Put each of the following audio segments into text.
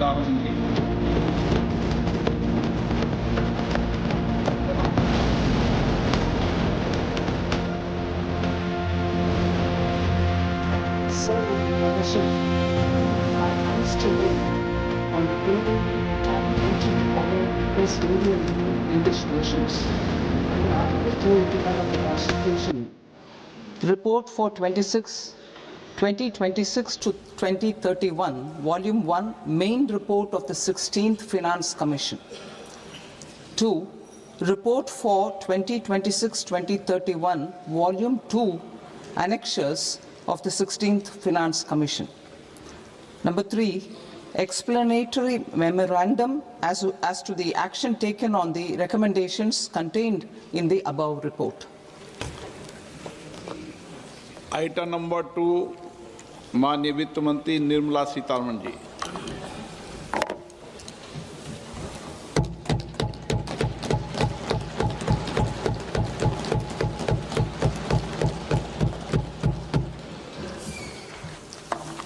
चेतावनी दी। Our eyes today on the global tabulated oil plus radio English versions. Report for 2026 to 2031, Volume 1, Main Report of the 16th Finance Commission. 2. Report for 2026-2031, Volume 2, Annexures of the 16th Finance Commission. Number 3, explanatory memorandum as to the action taken on the recommendations contained in the above report. Item number 2, माननीय वित्त मंत्री Nirmala Sitharaman ji.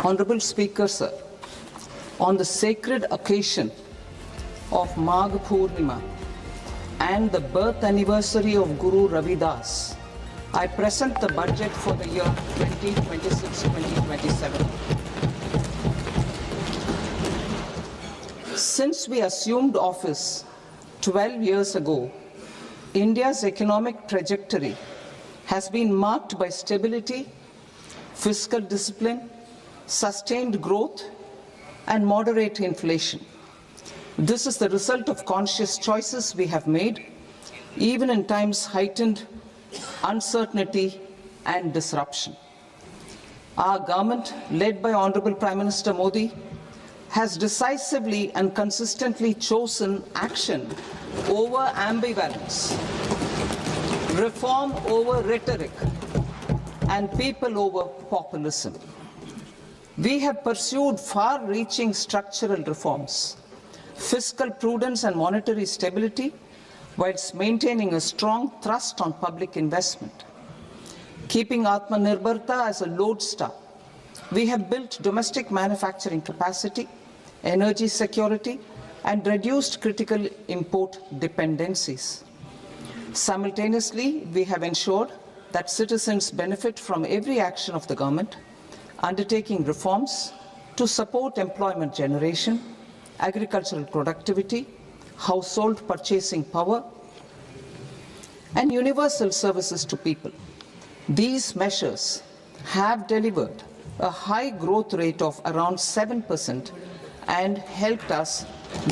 Honorable Speaker, sir, on the sacred occasion of Magh Purnima and the birth anniversary of Guru Ravidas, I present the budget for the year 2026-2027. Since we assumed office 12 years ago, India's economic trajectory has been marked by stability, fiscal discipline, sustained growth, and moderate inflation. This is the result of conscious choices we have made, even in times heightened uncertainty and disruption. Our government, led by Honorable Prime Minister Modi, has decisively and consistently chosen action over ambivalence, reform over rhetoric, and people over populism. We have pursued far-reaching structural reforms, fiscal prudence and monetary stability, whilst maintaining a strong thrust on public investment. Keeping Atmanirbharta as a lodestar, we have built domestic manufacturing capacity, energy security, and reduced critical import dependencies. Simultaneously, we have ensured that citizens benefit from every action of the government, undertaking reforms to support employment generation, agricultural productivity, household purchasing power, and universal services to people. These measures have delivered a high growth rate of around 7% and helped us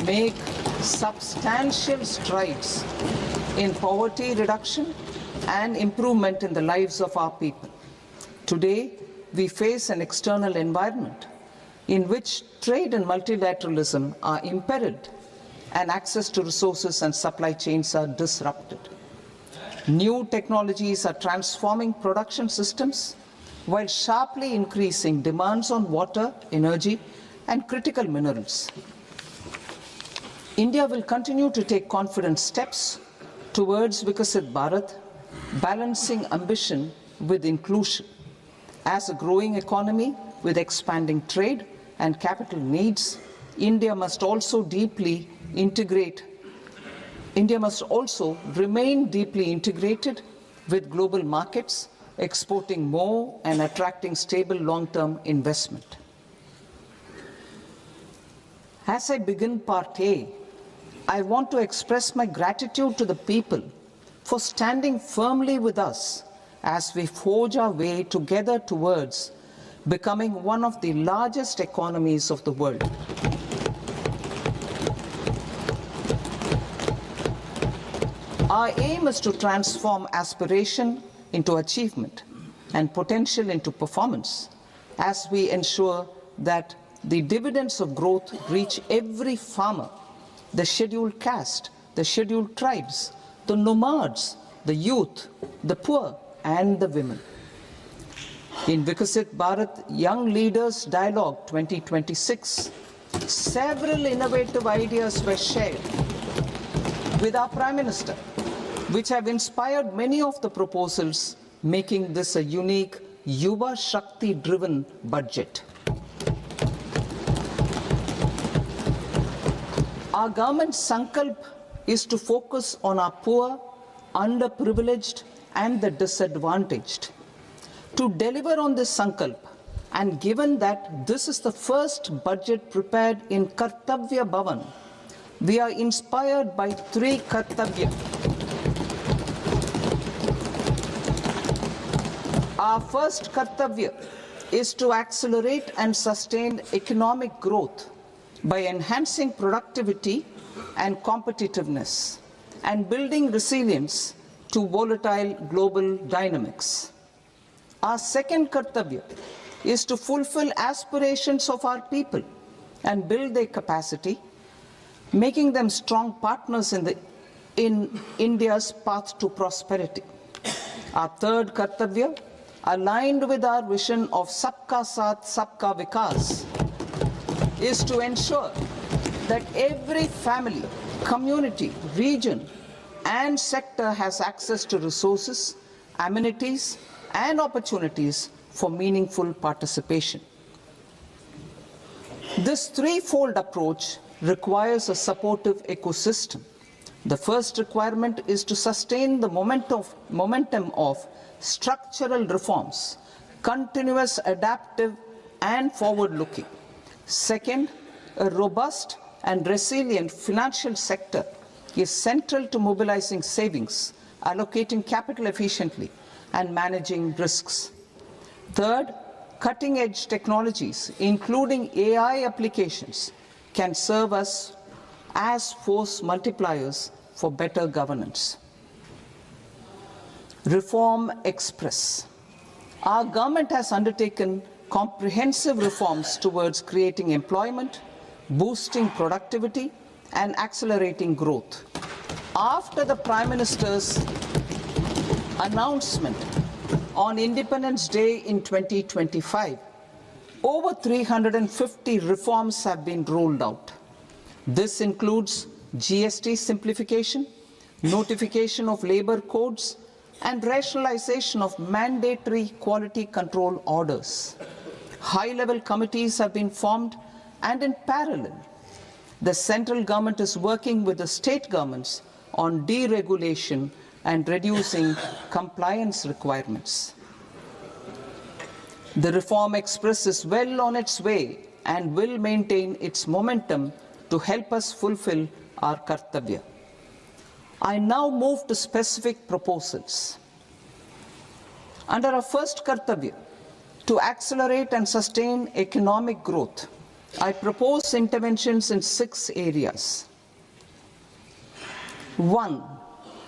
make substantial strides in poverty reduction and improvement in the lives of our people. Today, we face an external environment in which trade and multilateralism are imperiled and access to resources and supply chains are disrupted. New technologies are transforming production systems while sharply increasing demands on water, energy, and critical minerals. India will continue to take confident steps towards Vikasit Bharat, balancing ambition with inclusion. As a growing economy with expanding trade and capital needs, India must also remain deeply integrated with global markets, exporting more and attracting stable long-term investment. As I begin Part A, I want to express my gratitude to the people for standing firmly with us as we forge our way together towards becoming one of the largest economies of the world. Our aim is to transform aspiration into achievement and potential into performance as we ensure that the dividends of growth reach every farmer, the scheduled caste, the scheduled tribes, the nomads, the youth, the poor, and the women. In Vikasit Bharat Young Leaders Dialogue 2026, several innovative ideas were shared with our Prime Minister, which have inspired many of the proposals, making this a unique Yuva Shakti-driven budget. Our government's sankalp is to focus on our poor, underprivileged, and the disadvantaged. To deliver on this sankalp, and given that this is the first budget prepared in Kartavya Bhavan, we are inspired by three Kartavya. Our first Kartavya is to accelerate and sustain economic growth by enhancing productivity and competitiveness and building resilience to volatile global dynamics. Our second Kartavya is to fulfill aspirations of our people and build their capacity, making them strong partners in India's path to prosperity. Our third Kartavya, aligned with our vision of Sabka Saath, Sabka Vikas, is to ensure that every family, community, region, and sector has access to resources, amenities, and opportunities for meaningful participation. This threefold approach requires a supportive ecosystem. The first requirement is to sustain the momentum of structural reforms, continuous, adaptive, and forward-looking. Second, a robust and resilient financial sector is central to mobilizing savings, allocating capital efficiently, and managing risks. Third, cutting-edge technologies, including AI applications, can serve us as force multipliers for better governance. Reform Express. Our government has undertaken comprehensive reforms towards creating employment, boosting productivity, and accelerating growth. After the Prime Minister's announcement on Independence Day in 2025, over 350 reforms have been rolled out. This includes GST simplification, notification of labor codes, and rationalization of mandatory quality control orders. High-level committees have been formed, and in parallel, the central government is working with the state governments on deregulation and reducing compliance requirements. The Reform Express is well on its way and will maintain its momentum to help us fulfill our Kartavya. I now move to specific proposals. Under our first Kartavya, to accelerate and sustain economic growth, I propose interventions in 6 areas. 1.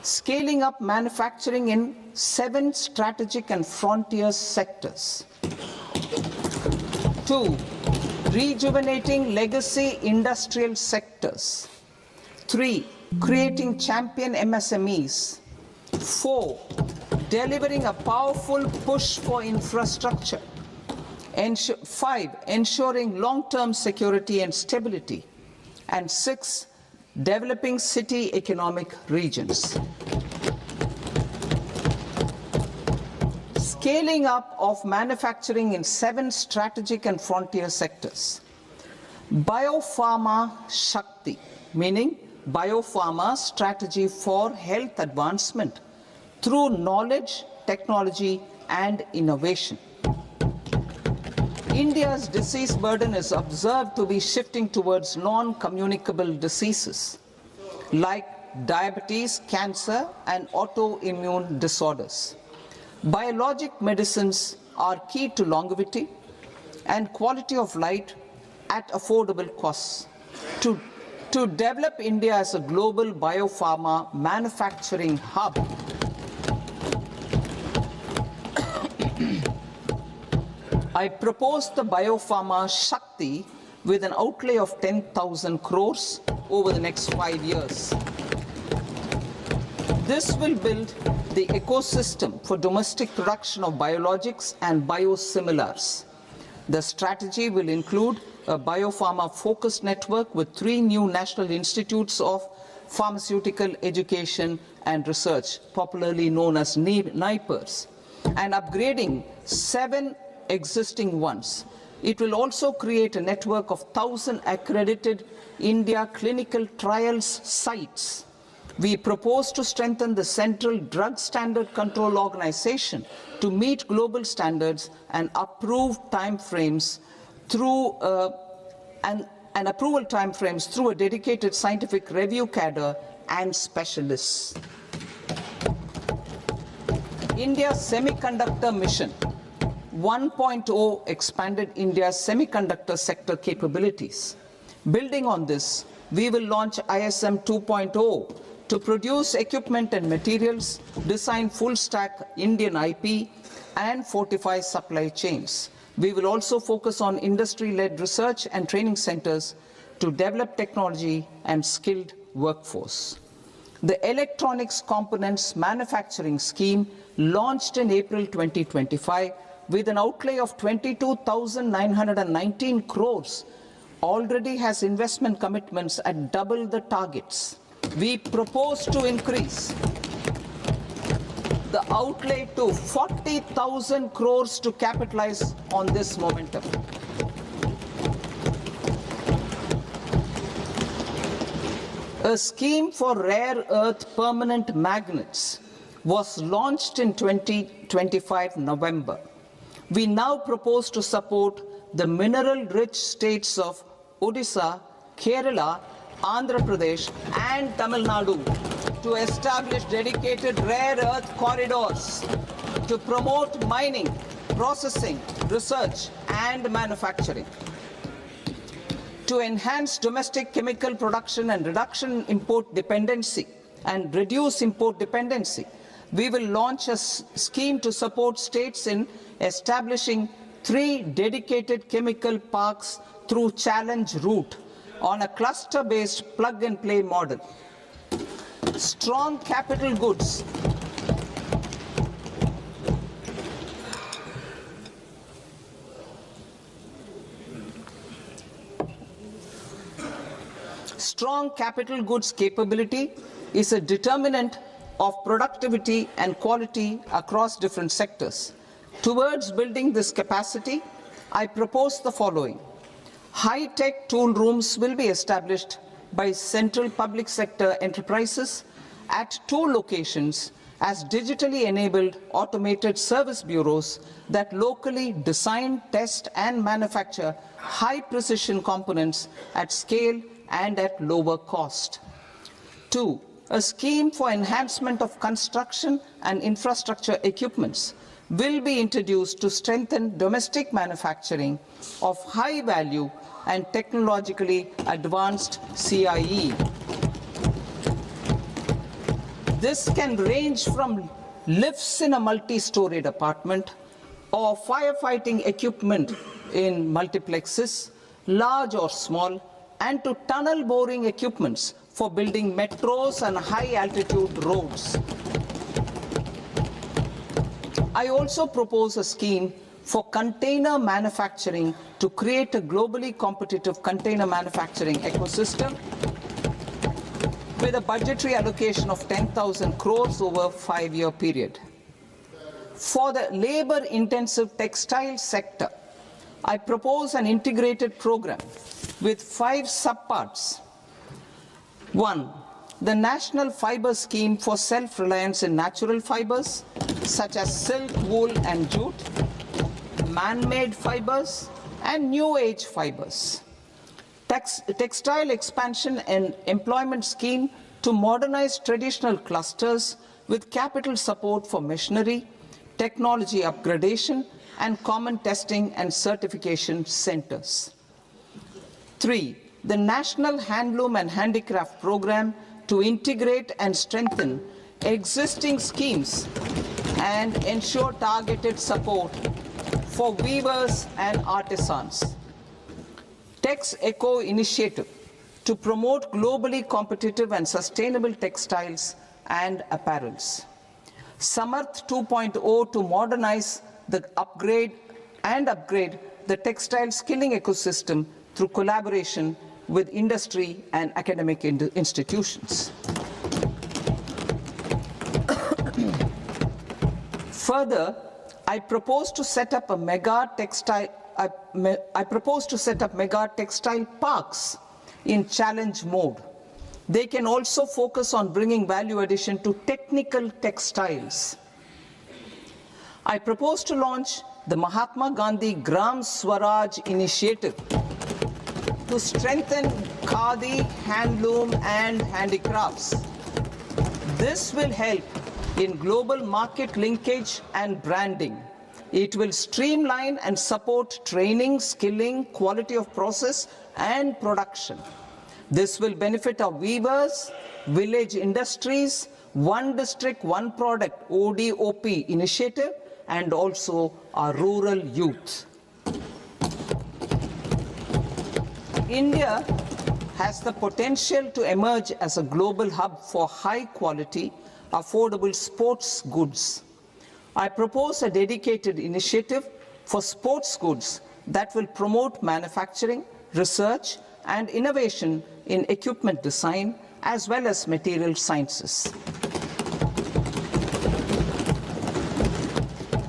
Scaling up manufacturing in 7 strategic and frontier sectors. 2. Rejuvenating legacy industrial sectors. 3. Creating champion MSMEs. 4. Delivering a powerful push for infrastructure. 5. Ensuring long-term security and stability. And 6. Developing city economic regions. Scaling up of manufacturing in 7 strategic and frontier sectors. Biopharma Shakti, meaning biopharma strategy for health advancement through knowledge, technology, and innovation. India's disease burden is observed to be shifting towards non-communicable diseases like diabetes, cancer, and autoimmune disorders. Biologic medicines are key to longevity and quality of life at affordable costs. To develop India as a global biopharma manufacturing hub, I propose the Biopharma Shakti with an outlay of 10,000 crores over the next 5 years. This will build the ecosystem for domestic production of biologics and biosimilars. The strategy will include a biopharma-focused network with 3 new national institutes of pharmaceutical education and research, popularly known as NIPERS, and upgrading 7 existing ones, It will also create a network of 1,000 accredited India clinical trials sites. We propose to strengthen the Central Drug Standard Control Organization to meet global standards and approved timeframes through and approval timeframes through a dedicated scientific review cadre and specialists. India's semiconductor mission 1.0 expanded India's semiconductor sector capabilities. Building on this, we will launch ISM 2.0 to produce equipment and materials, design full-stack Indian IP, and fortify supply chains. We will also focus on industry-led research and training centers to develop technology and skilled workforce. The Electronics Components Manufacturing Scheme, launched in April 2025 with an outlay of 22,919 crores, already has investment commitments at double the targets. We propose to increase the outlay to 40,000 crores to capitalize on this momentum. A scheme for rare earth permanent magnets was launched in 2025 November. We now propose to support the mineral-rich states of Odisha, Kerala, Andhra Pradesh and Tamil Nadu to establish dedicated rare earth corridors to promote mining, processing, research and manufacturing. To enhance domestic chemical production and reduce import dependency, we will launch a scheme to support states in establishing 3 dedicated chemical parks through challenge route on a cluster-based plug-and-play model. Strong capital goods. Strong capital goods capability is a determinant of productivity and quality across different sectors. Towards building this capacity, I propose the following. High-tech tool rooms will be established by central public sector enterprises at 2 locations as digitally enabled automated service bureaus that locally design, test and manufacture high-precision components at scale and at lower cost. 2. A scheme for enhancement of construction and infrastructure equipments will be introduced to strengthen domestic manufacturing of high value and technologically advanced CIE. This can range from lifts in a multi-storied apartment or firefighting equipment in multiplexes, large or small, and to tunnel boring equipments for building metros and high-altitude roads. I also propose a scheme for container manufacturing to create a globally competitive container manufacturing ecosystem with a budgetary allocation of 10,000 crores over a 5-year period. For the labor-intensive textile sector, I propose an integrated program with 5 subparts. 1. The National Fiber Scheme for self-reliance in natural fibers, such as silk, wool and jute, man-made fibers, and new-age fibers. Textile expansion and employment scheme to modernize traditional clusters with capital support for machinery, technology upgradation, and common testing and certification centers. 3. The National Handloom and Handicraft Program to integrate and strengthen existing schemes and ensure targeted support for weavers and artisans. Tex Eco Initiative to promote globally competitive and sustainable textiles and apparels. Samarth 2.0 to modernize the upgrade the textile skilling ecosystem through collaboration with industry and academic institutions. Further, I propose to set up a mega I propose to set up mega textile parks in challenge mode. They can also focus on bringing value addition to technical textiles. I propose to launch the Mahatma Gandhi Gram Swaraj initiative to strengthen khadi, handloom and handicrafts. This will help in global market linkage and branding. It will streamline and support training, skilling, quality of process and production. This will benefit our weavers, village industries, one district, one product ODOP initiative and also our rural youth. India has the potential to emerge as a global hub for high quality, affordable sports goods. I propose a dedicated initiative for sports goods that will promote manufacturing, research and innovation in equipment design as well as material sciences.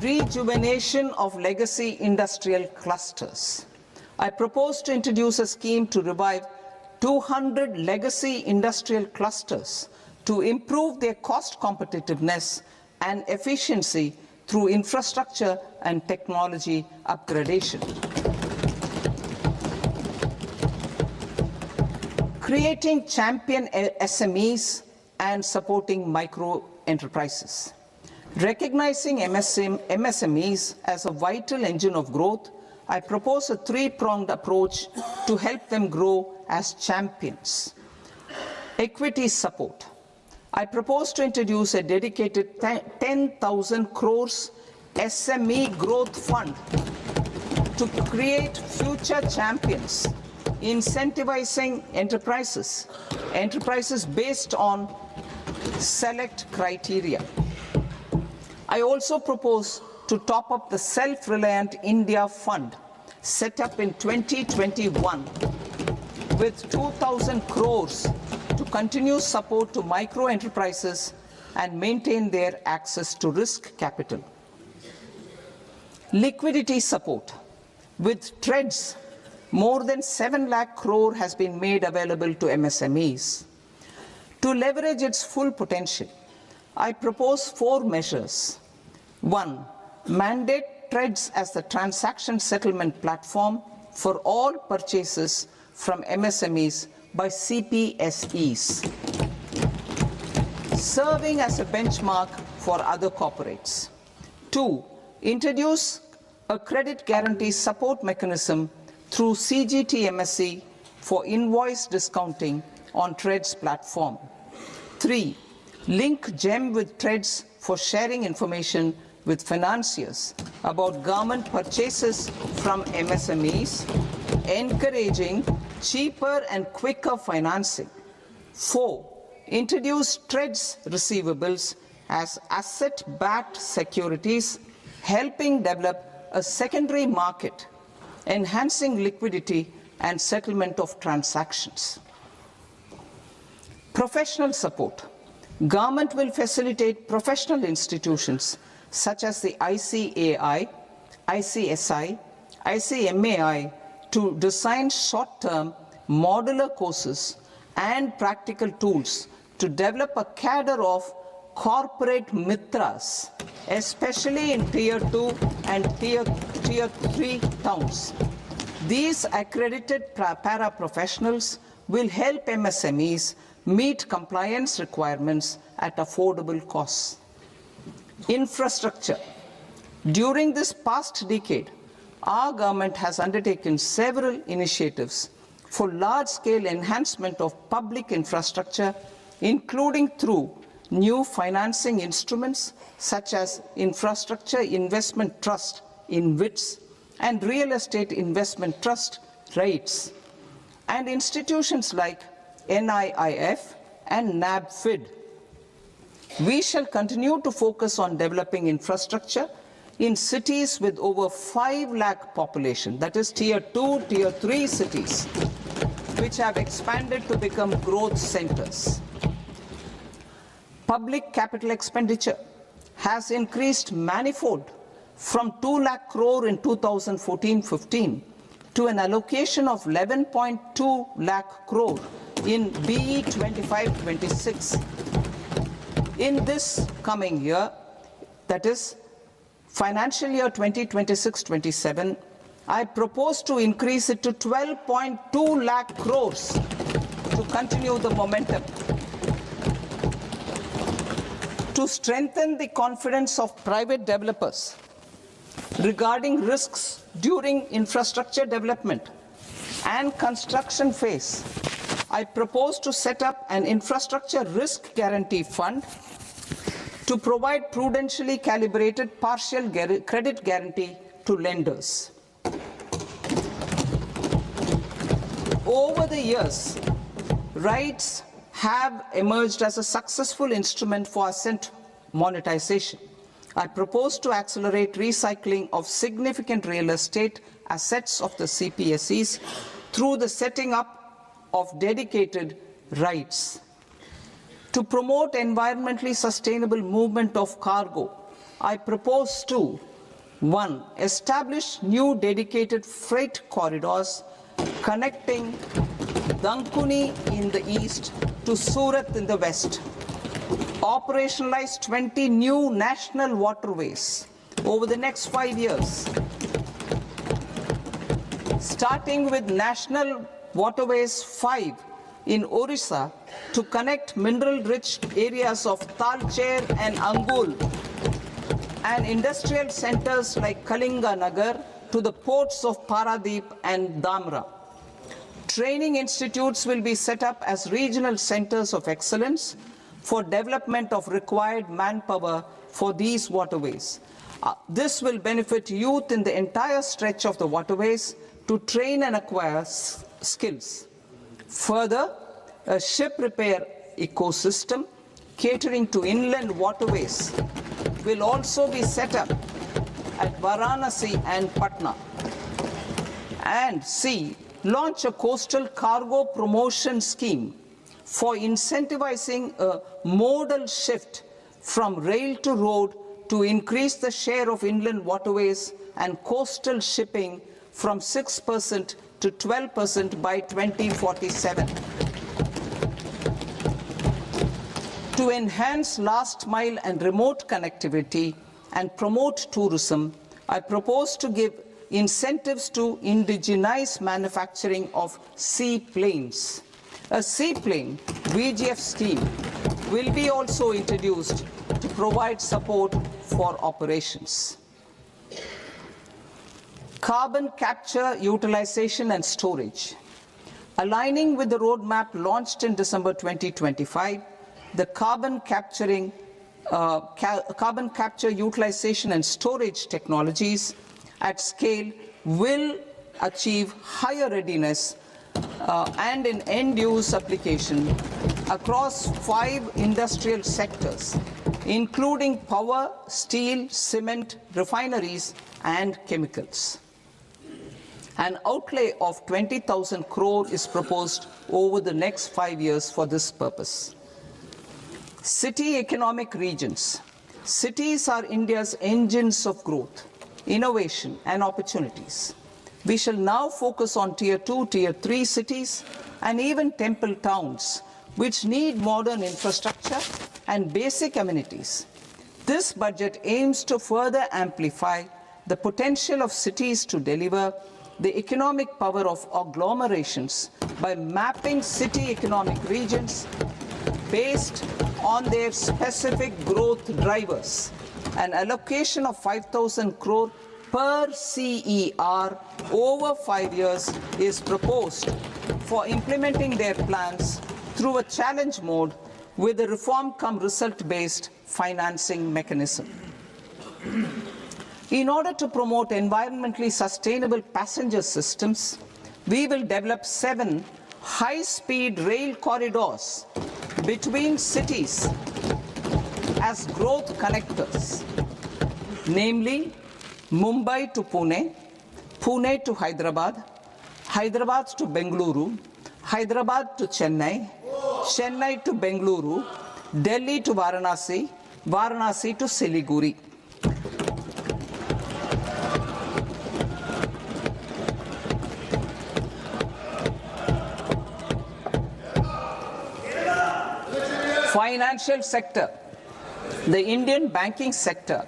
Rejuvenation of legacy industrial clusters. I propose to introduce a scheme to revive 200 legacy industrial clusters to improve their cost competitiveness and efficiency through infrastructure and technology upgradation. Creating champion SMEs and supporting micro enterprises. Recognizing MSMEs as a vital engine of growth, I propose a three-pronged approach to help them grow as champions. Equity support. I propose to introduce a dedicated 10,000 crores SME growth fund to create future champions, incentivizing enterprises based on select criteria. I also propose to top up the Self-Reliant India Fund set up in 2021 with 2,000 crores to continue support to micro enterprises and maintain their access to risk capital. Liquidity support. With TREDS, more than 7 lakh crore has been made available to MSMEs. To leverage its full potential, I propose 4 measures. 1. Mandate TREDS as the transaction settlement platform for all purchases from MSMEs by CPSEs, serving as a benchmark for other corporates. 2. Introduce a credit guarantee support mechanism through CGTMSE for invoice discounting on TREDS platform. 3. Link GEM with TREDS for sharing information with financiers about government purchases from MSMEs, encouraging cheaper and quicker financing. 4. Introduce TREDS receivables as asset-backed securities, helping develop a secondary market, enhancing liquidity and settlement of transactions. Professional support. Government will facilitate professional institutions such as the ICAI, ICSI, ICMAI to design short-term modular courses and practical tools to develop a cadre of corporate mitras, especially in Tier 2 and Tier 3 towns. These accredited para-professionals will help MSMEs meet compliance requirements at affordable costs. Infrastructure. During this past decade, our government has undertaken several initiatives for large-scale enhancement of public infrastructure, including through new financing instruments such as Infrastructure Investment Trust (InvITs) and Real Estate Investment Trust (REITs), and institutions like NIIF and NABFID. We shall continue to focus on developing infrastructure in cities with over 5 lakh population, that is Tier 2, Tier 3 cities, which have expanded to become growth centers. Public capital expenditure has increased manifold from 2 lakh crore in 2014-15 to an allocation of 11.2 lakh crore in BE 25-26. In this coming year, that is financial year 2026-27, I propose to increase it to 12.2 lakh crores to continue the momentum. To strengthen the confidence of private developers regarding risks during infrastructure development and construction phase, I propose to set up an infrastructure risk guarantee fund to provide prudentially calibrated partial credit guarantee to lenders. Over the years, RITES have emerged as a successful instrument for asset monetization. I propose to accelerate recycling of significant real estate assets of the CPSEs through the setting up of dedicated RITES. To promote environmentally sustainable movement of cargo, I propose to 1. Establish new dedicated freight corridors connecting Dankuni in the east to Surat in the west. Operationalize 20 new national waterways over the next 5 years. Starting with National Waterways 5 in Orissa to connect mineral-rich areas of Talcher and Angul and industrial centers like Kalinga Nagar to the ports of Paradeep and Dhamra. Training institutes will be set up as regional centers of excellence for development of required manpower for these waterways. This will benefit youth in the entire stretch of the waterways to train and acquire skills. Further, a ship repair ecosystem catering to inland waterways will also be set up at Varanasi and Patna. And C, launch a coastal cargo promotion scheme for incentivizing a modal shift from rail to road to increase the share of inland waterways and coastal shipping from 6% to 12% by 2047. To enhance last mile and remote connectivity and promote tourism, I propose to give incentives to indigenize manufacturing of seaplanes. A seaplane VGF scheme will be also introduced to provide support for operations. Carbon capture, utilization and storage. Aligning with the roadmap launched in December 2025, the carbon capture, utilization and storage technologies at scale will achieve higher readiness and in end-use application across 5 industrial sectors, including power, steel, cement, refineries, and chemicals. An outlay of 20,000 crore is proposed over the next 5 years for this purpose. City economic regions. Cities are India's engines of growth, innovation, and opportunities. We shall now focus on Tier 2, Tier 3 cities, and even temple towns, which need modern infrastructure and basic amenities. This budget aims to further amplify the potential of cities to deliver the economic power of agglomerations by mapping city economic regions based on their specific growth drivers. An allocation of 5,000 crore per CER over 5 years is proposed for implementing their plans through a challenge mode with a reform-cum-result-based financing mechanism. In order to promote environmentally sustainable passenger systems, we will develop 7 high-speed rail corridors between cities as growth connectors, namely Mumbai to Pune, Pune to Hyderabad, Hyderabad to Bengaluru, Hyderabad to Chennai, Chennai to Bengaluru, Delhi to Varanasi, Varanasi to Siliguri. Financial sector. The Indian banking sector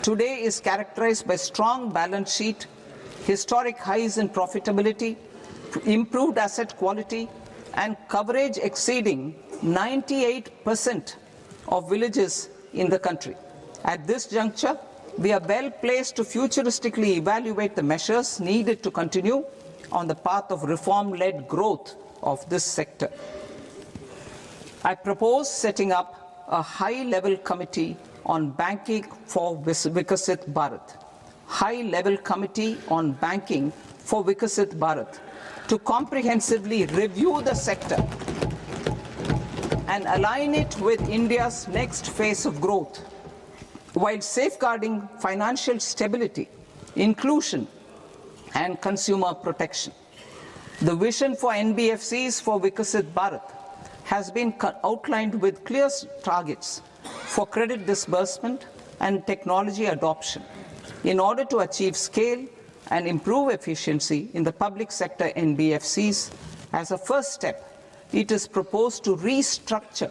today is characterized by strong balance sheet, historic highs in profitability, improved asset quality, and coverage exceeding 98% of villages in the country. At this juncture, we are well placed to futuristically evaluate the measures needed to continue on the path of reform-led growth of this sector. I propose setting up a high-level committee on banking for Vikasit Bharat. High-level committee on banking for Vikasit Bharat to comprehensively review the sector and align it with India's next phase of growth, while safeguarding financial stability, inclusion, and consumer protection. The vision for NBFCs for Vikasit Bharat has been outlined with clear targets for credit disbursement and technology adoption in order to achieve scale and improve efficiency in the public sector NBFCs. As a first step, it is proposed to restructure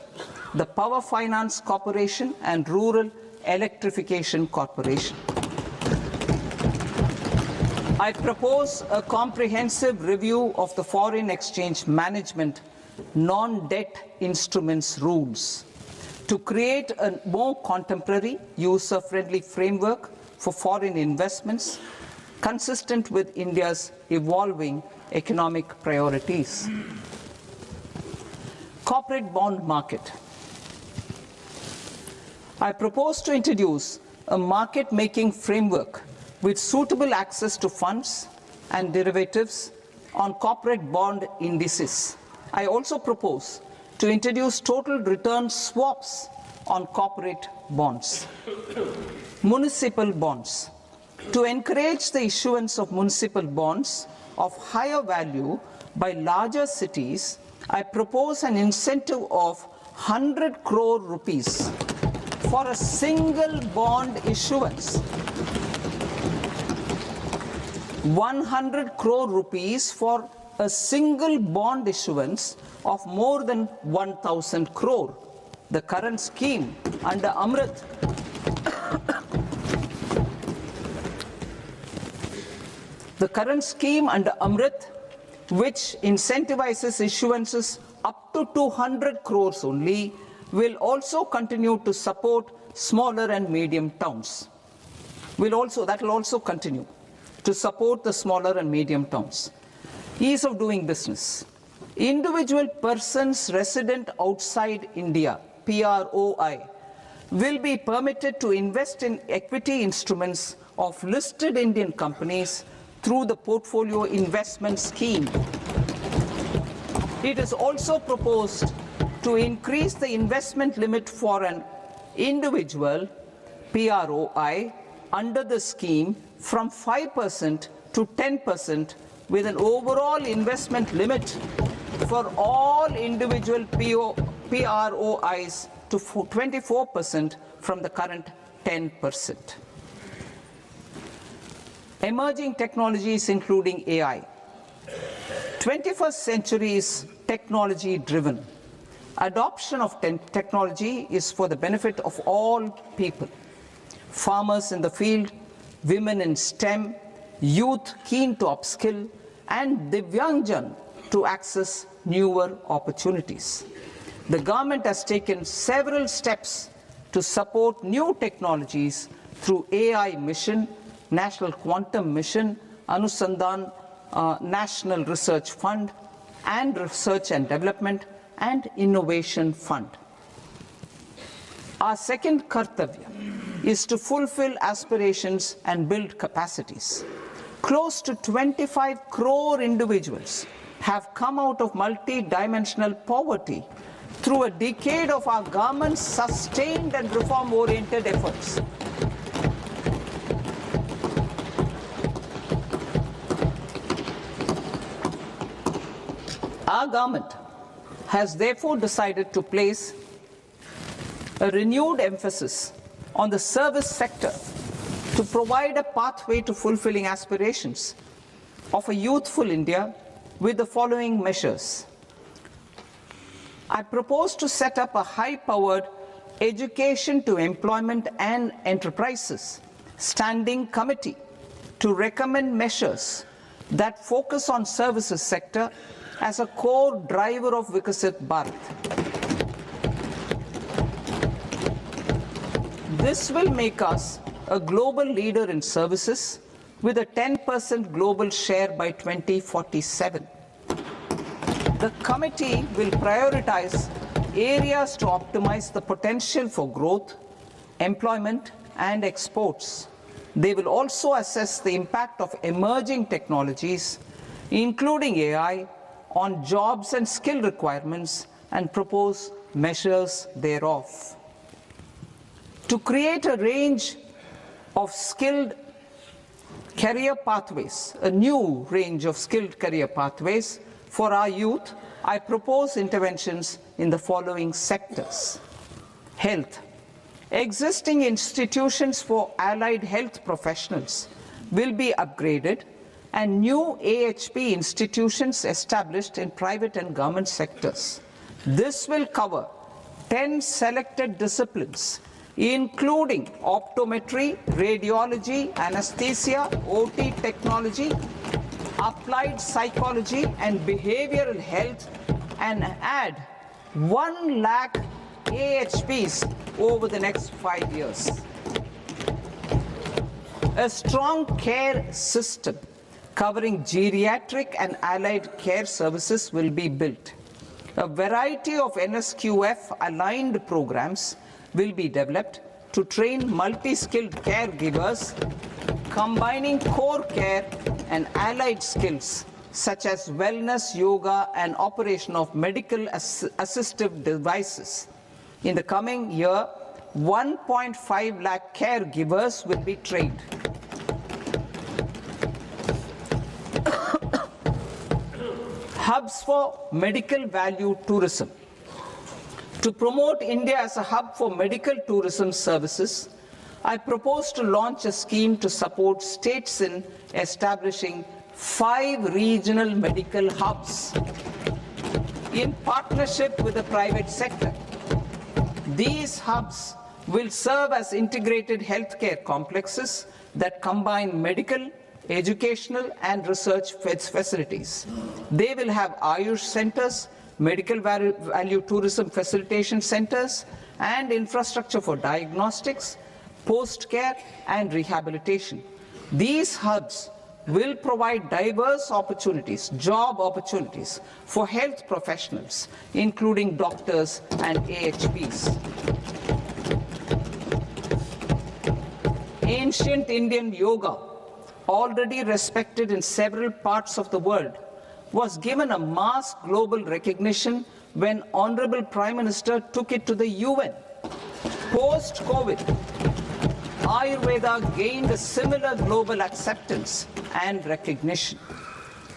the Power Finance Corporation and Rural Electrification Corporation. I propose a comprehensive review of the foreign exchange management non-debt instruments rules to create a more contemporary, user-friendly framework for foreign investments consistent with India's evolving economic priorities. Corporate bond market. I propose to introduce a market-making framework with suitable access to funds and derivatives on corporate bond indices. I also propose to introduce total return swaps on corporate bonds. Municipal bonds. To encourage the issuance of municipal bonds of higher value by larger cities, I propose an incentive of 100 crore rupees for a single bond issuance. 100 crore rupees for a single bond issuance of more than 1,000 crore. The current scheme under Amrit which incentivizes issuances up to 200 crores only, will also continue to support smaller and medium towns. That will also continue to support the smaller and medium towns. Ease of doing business. Individual persons resident outside India, PROI, will be permitted to invest in equity instruments of listed Indian companies through the Portfolio Investment Scheme. It is also proposed to increase the investment limit for an individual PROI under the scheme from 5% to 10%, with an overall investment limit for all individual PROIs to 24% from the current 10%. Emerging technologies including AI. 21st century is technology driven. Adoption of technology is for the benefit of all people. Farmers in the field, women in STEM, youth keen to upskill, and Divyangjan to access newer opportunities. The government has taken several steps to support new technologies through AI Mission, National Quantum Mission, Anusandhan National Research Fund, and Research and Development and Innovation Fund. Our second kartavya is to fulfill aspirations and build capacities. Close to 25 crore individuals have come out of multi-dimensional poverty through a decade of our government's sustained and reform-oriented efforts. Our government has therefore decided to place a renewed emphasis on the service sector to provide a pathway to fulfilling aspirations of a youthful India with the following measures. I propose to set up a high-powered Education to Employment and Enterprises Standing Committee to recommend measures that focus on services sector as a core driver of Vikasit Bharat. This will make us a global leader in services with a 10% global share by 2047. The committee will prioritize areas to optimize the potential for growth, employment, and exports. They will also assess the impact of emerging technologies, including AI, on jobs and skill requirements and propose measures thereof. To create a range of skilled career pathways, a new range of skilled career pathways for our youth, I propose interventions in the following sectors. Health. Existing institutions for allied health professionals will be upgraded and new AHP institutions established in private and government sectors. This will cover 10 selected disciplines, including optometry, radiology, anesthesia, OT technology, applied psychology and behavioral health, and add 1 lakh AHPs over the next 5 years. A strong care system covering geriatric and allied care services will be built. A variety of NSQF aligned programs will be developed to train multi-skilled caregivers, combining core care and allied skills such as wellness, yoga, and operation of medical assistive devices. In the coming year, 1.5 lakh caregivers will be trained. Hubs for medical value tourism. To promote India as a hub for medical tourism services, I propose to launch a scheme to support states in establishing 5 regional medical hubs in partnership with the private sector. These hubs will serve as integrated healthcare complexes that combine medical, educational, and research facilities. They will have Ayush centers, medical value tourism facilitation centers, and infrastructure for diagnostics, post-care, and rehabilitation. These hubs will provide diverse opportunities, job opportunities for health professionals, including doctors and AHPs. Ancient Indian yoga, already respected in several parts of the world, was given a mass global recognition when Honorable Prime Minister took it to the UN. Post-COVID, Ayurveda gained a similar global acceptance and recognition.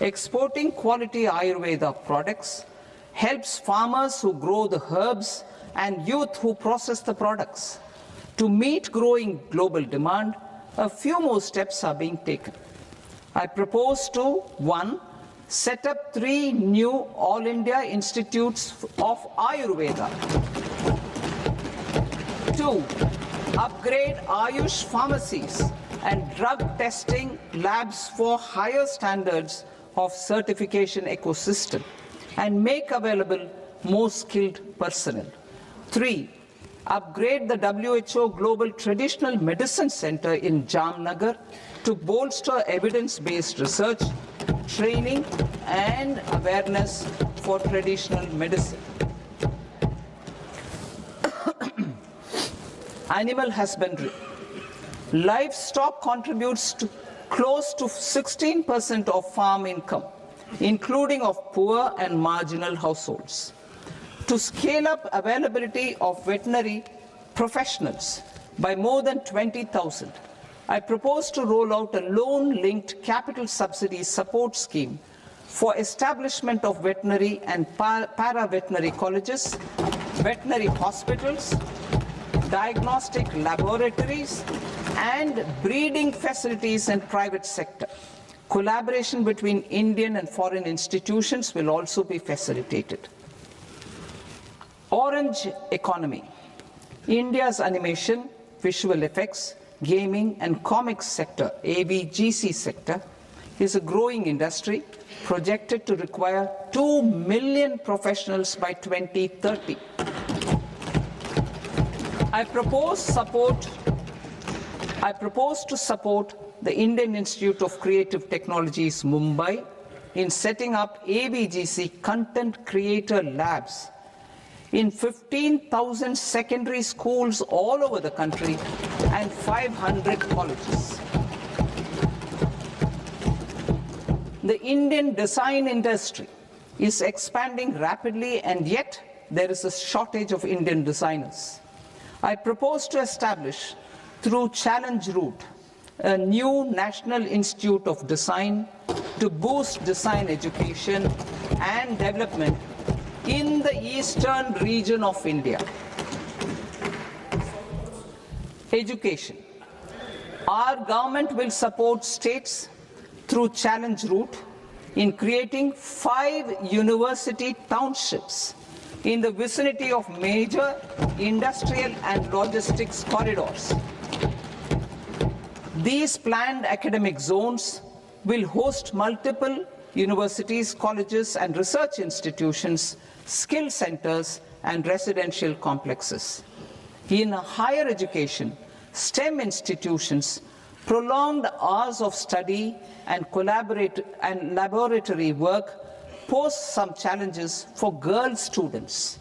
Exporting quality Ayurveda products helps farmers who grow the herbs and youth who process the products. To meet growing global demand, a few more steps are being taken. I propose to 1. Set up 3 new All India Institutes of Ayurveda. 2. Upgrade Ayush pharmacies and drug testing labs for higher standards of certification ecosystem and make available more skilled personnel. 3. Upgrade the WHO Global Traditional Medicine Center in Jamnagar to bolster evidence-based research, training, and awareness for traditional medicine. Animal husbandry. Livestock contributes to close to 16% of farm income, including of poor and marginal households. To scale up availability of veterinary professionals by more than 20,000, I propose to roll out a loan-linked capital subsidy support scheme for establishment of veterinary and para-veterinary colleges, veterinary hospitals, diagnostic laboratories, and breeding facilities in private sector. Collaboration between Indian and foreign institutions will also be facilitated. Orange economy. India's animation, visual effects, gaming and comics sector, AVGC sector, is a growing industry projected to require 2 million professionals by 2030. I propose to support the Indian Institute of Creative Technologies, Mumbai, in setting up AVGC content creator labs in 15,000 secondary schools all over the country and 500 colleges. The Indian design industry is expanding rapidly, and yet there is a shortage of Indian designers. I propose to establish, through Challenge Route, a new National Institute of Design to boost design education and development in the eastern region of India. Education. Our government will support states through Challenge Route in creating 5 university townships in the vicinity of major industrial and logistics corridors. These planned academic zones will host multiple universities, colleges and research institutions, skill centers and residential complexes. In higher education, STEM institutions, prolonged hours of study and laboratory work pose some challenges for girl students.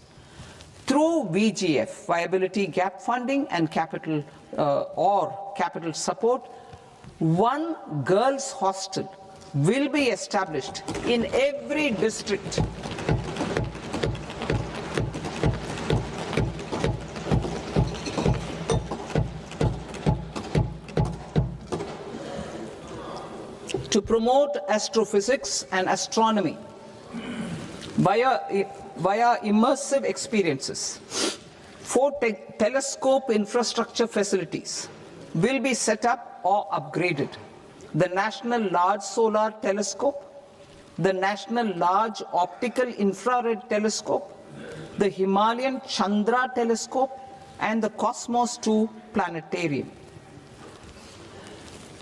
Through VGF, Viability Gap Funding and capital support, one girls' hostel will be established in every district. To promote astrophysics and astronomy via immersive experiences, 4 telescope infrastructure facilities will be set up or upgraded. The National Large Solar Telescope, the National Large Optical Infrared Telescope, the Himalayan Chandra Telescope, and the Cosmos 2 Planetarium.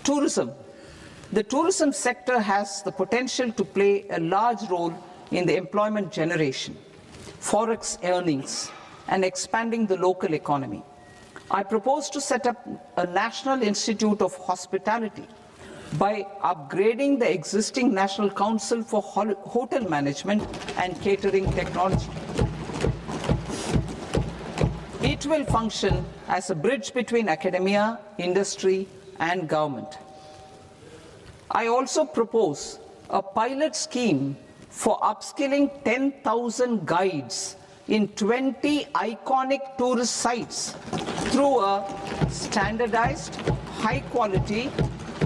Tourism. The tourism sector has the potential to play a large role in the employment generation, forex earnings, and expanding the local economy. I propose to set up a National Institute of Hospitality by upgrading the existing National Council for Hotel Management and Catering Technology. It will function as a bridge between academia, industry, and government. I also propose a pilot scheme for upskilling 10,000 guides in 20 iconic tourist sites through a standardized, high-quality,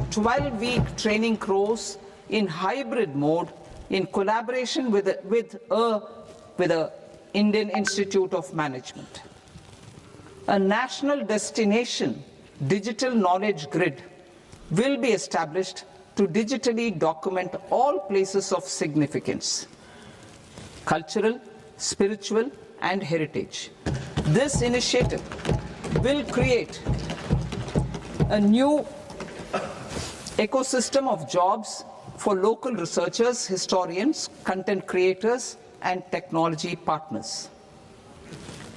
12-week training course in hybrid mode in collaboration with the Indian Institute of Management. A national destination digital knowledge grid will be established to digitally document all places of significance, cultural, spiritual, and heritage. This initiative will create a new ecosystem of jobs for local researchers, historians, content creators, and technology partners.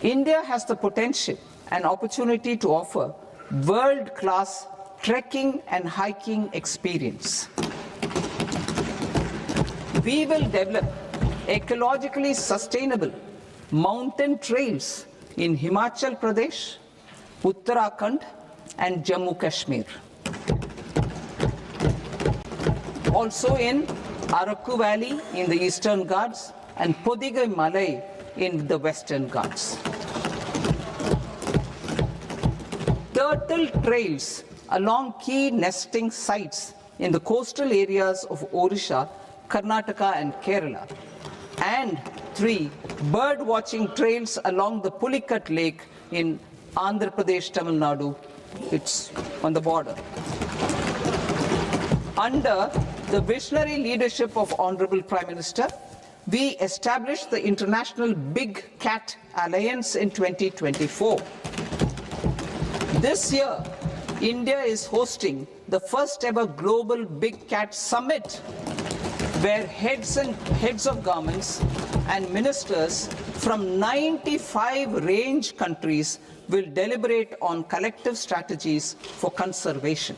India has the potential and opportunity to offer world-class trekking and hiking experience. We will develop ecologically sustainable mountain trails in Himachal Pradesh, Uttarakhand, and Jammu Kashmir. Also in Araku Valley in the Eastern Ghats and Podigai Malai in the Western Ghats. Turtle trails along key nesting sites in the coastal areas of Odisha, Karnataka and Kerala. And 3 bird watching trails along the Pulikat Lake in Andhra Pradesh, Tamil Nadu. It's on the border. Under the visionary leadership of Honorable Prime Minister, we established the International Big Cat Alliance in 2024. This year, India is hosting the first ever Global Big Cat Summit, where heads of governments and ministers from 95 range countries will deliberate on collective strategies for conservation.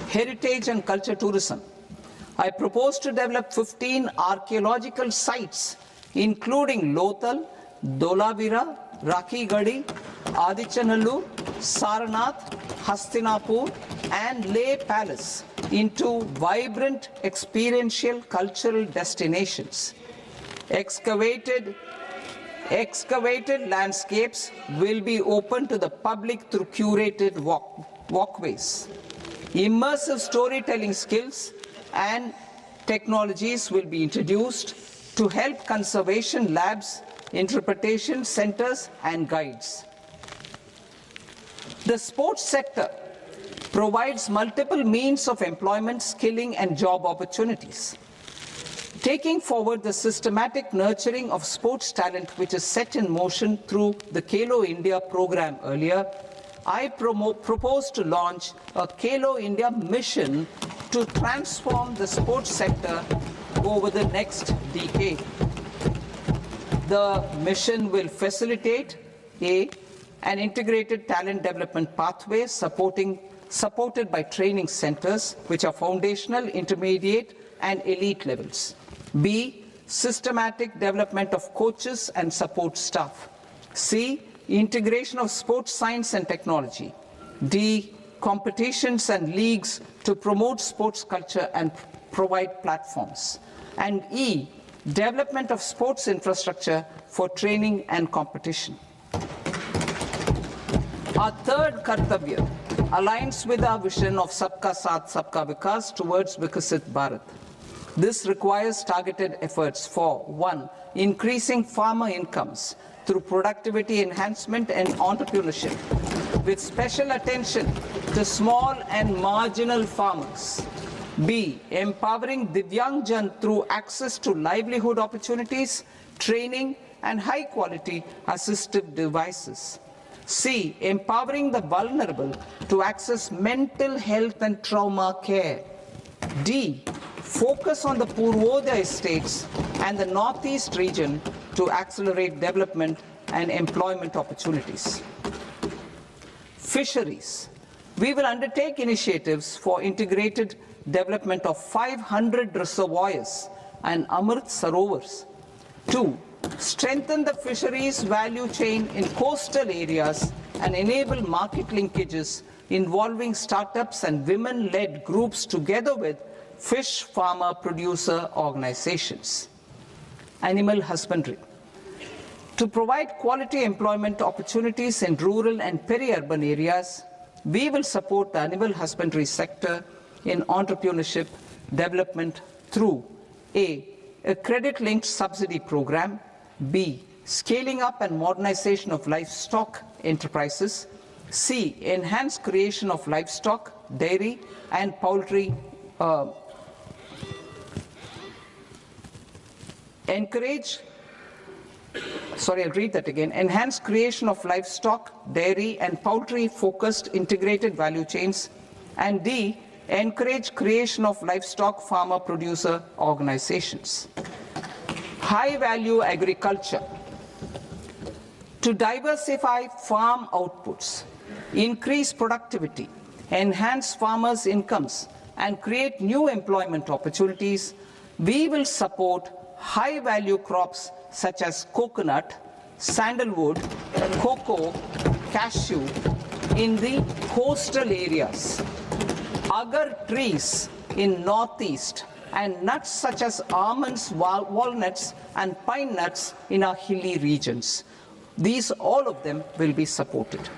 Heritage and culture tourism. I propose to develop 15 archaeological sites, including Lothal, Dolavira, Rakhi Gadi, Adichanallur, Saranath, Hastinapur, and Leh Palace into vibrant experiential cultural destinations. Excavated landscapes will be open to the public through curated walkways. Immersive storytelling skills and technologies will be introduced to help conservation labs, interpretation centers, and guides. The sports sector provides multiple means of employment, skilling, and job opportunities. Taking forward the systematic nurturing of sports talent, which is set in motion through the Khelo India program earlier, I propose to launch a Khelo India mission to transform the sports sector over the next decade. The mission will facilitate an integrated talent development pathway supported by training centers, which are foundational, intermediate, and elite levels. B, systematic development of coaches and support staff. C, integration of sports science and technology. D, competitions and leagues to promote sports culture and provide platforms. And E, development of sports infrastructure for training and competition. Our third Kartavya aligns with our vision of Sabka Saath, Sabka Vikas towards Vikasit Bharat. This requires targeted efforts for 1, increasing farmer incomes through productivity enhancement and entrepreneurship, with special attention to small and marginal farmers. B, empowering Divyang Jan through access to livelihood opportunities, training, and high-quality assistive devices. C, empowering the vulnerable to access mental health and trauma care. D, focus on the Purvodaya states and the Northeast region to accelerate development and employment opportunities. Fisheries. We will undertake initiatives for integrated development of 500 reservoirs and Amrit Sarovars. 2, strengthen the fisheries value chain in coastal areas and enable market linkages involving startups and women-led groups together with fish farmer producer organizations. Animal husbandry. To provide quality employment opportunities in rural and peri-urban areas, we will support the animal husbandry sector in entrepreneurship development through A, credit-linked subsidy program, B, scaling up and modernization of livestock enterprises, C, enhanced creation of livestock, dairy, and poultry enhanced creation of livestock, dairy, and poultry-focused integrated value chains, and D, encourage creation of livestock farmer-producer organizations. High-value agriculture. To diversify farm outputs, increase productivity, enhance farmers' incomes, and create new employment opportunities, we will support high-value crops such as coconut, sandalwood, cocoa, cashew in the coastal areas, agar trees in northeast, and nuts such as almonds, walnuts, and pine nuts in our hilly regions. These, all of them, will be supported.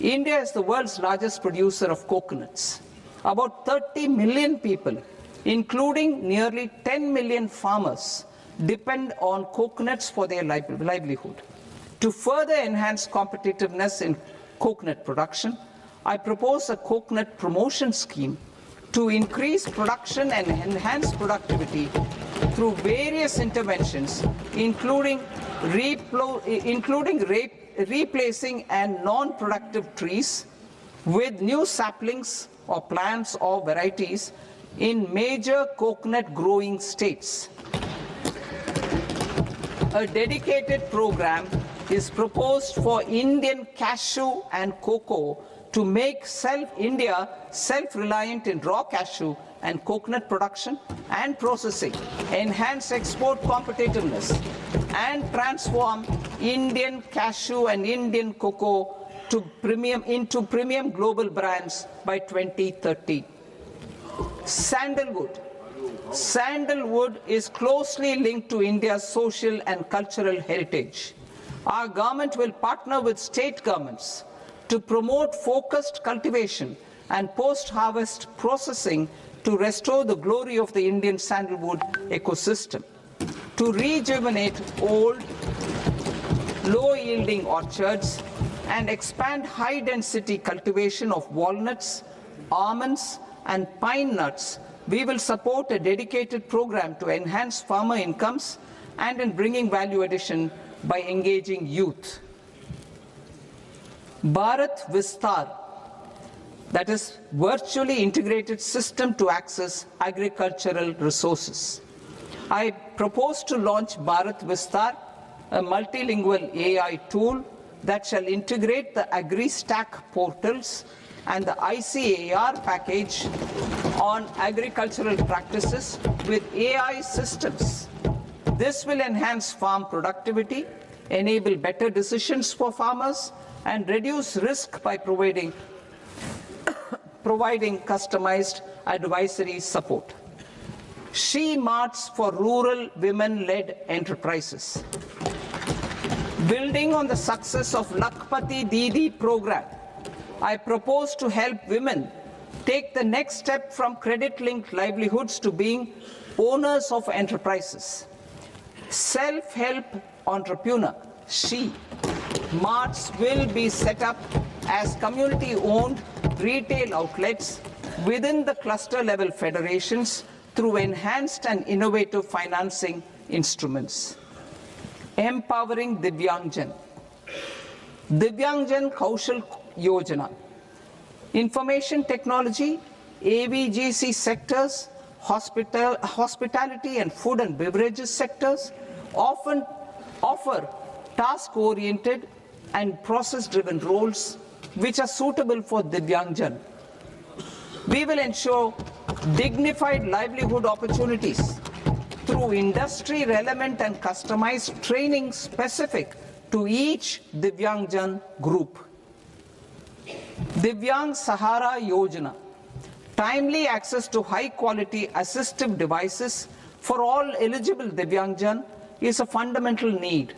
India is the world's largest producer of coconuts. About 30 million people, including nearly 10 million farmers, depend on coconuts for their livelihood. To further enhance competitiveness in coconut production, I propose a coconut promotion scheme to increase production and enhance productivity through various interventions, including replacing and non-productive trees with new saplings or plants or varieties in major coconut growing states. A dedicated program is proposed for Indian cashew and cocoa to make India self-reliant in raw cashew and coconut production and processing, enhance export competitiveness, and transform Indian cashew and Indian cocoa into premium global brands by 2030. Sandalwood. Sandalwood is closely linked to India's social and cultural heritage. Our government will partner with state governments to promote focused cultivation and post-harvest processing to restore the glory of the Indian sandalwood ecosystem, to rejuvenate old, low-yielding orchards, and expand high-density cultivation of walnuts, almonds, and pine nuts. We will support a dedicated program to enhance farmer incomes and in bringing value addition by engaging youth. Bharat Vistar, that is virtually integrated system to access agricultural resources. I propose to launch Bharat Vistar, a multilingual AI tool that shall integrate the AgriStack portals and the ICAR package on agricultural practices with AI systems. This will enhance farm productivity, enable better decisions for farmers, and reduce risk by providing customized advisory support. She Marts for rural women-led enterprises. Building on the success of Lakpati Didi program, I propose to help women take the next step from credit-linked livelihoods to being owners of enterprises. Self-help entrepreneur, She Marts will be set up as community-owned retail outlets within the cluster-level federations through enhanced and innovative financing instruments. Empowering Divyangjan. Divyangjan Kaushal Yojana. Information technology, AVGC sectors, hospitality and food and beverages sectors often offer task-oriented and process-driven roles which are suitable for Divyangjan. We will ensure dignified livelihood opportunities through industry-relevant and customized training specific to each Divyangjan group. Divyang Sahara Yojana. Timely access to high-quality assistive devices for all eligible Divyangjan is a fundamental need.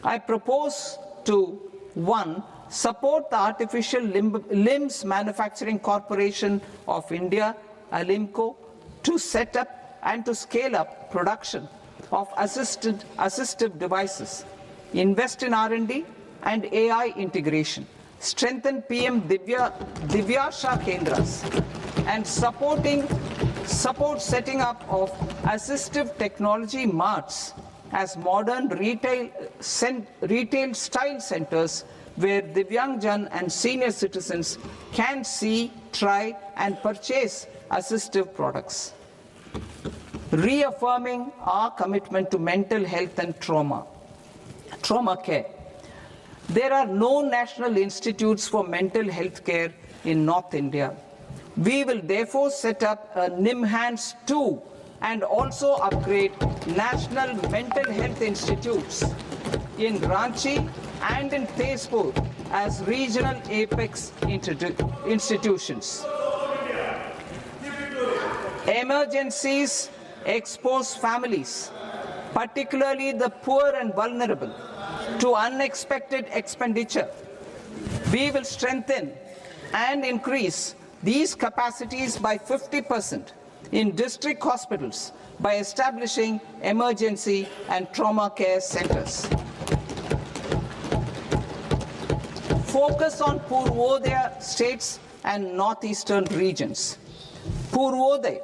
I propose to 1. Support the Artificial Limbs Manufacturing Corporation of India, ALIMCO, to set up and to scale up production of assistive devices, invest in R&D and AI integration, strengthen PM Divyasha Kendras, and support setting up of assistive technology marts as modern retail style centers where Divyangjan and senior citizens can see, try and purchase assistive products. Reaffirming our commitment to mental health and trauma care. There are no national institutes for mental health care in North India. We will therefore set up a NIMHANS 2 and also upgrade national mental health institutes in Ranchi and in Tezpur as regional apex institutions. Emergencies expose families, particularly the poor and vulnerable, to unexpected expenditure. We will strengthen and increase these capacities by 50% in district hospitals by establishing emergency and trauma care centers. Focus on Purvodaya states and northeastern regions. Purvodaya,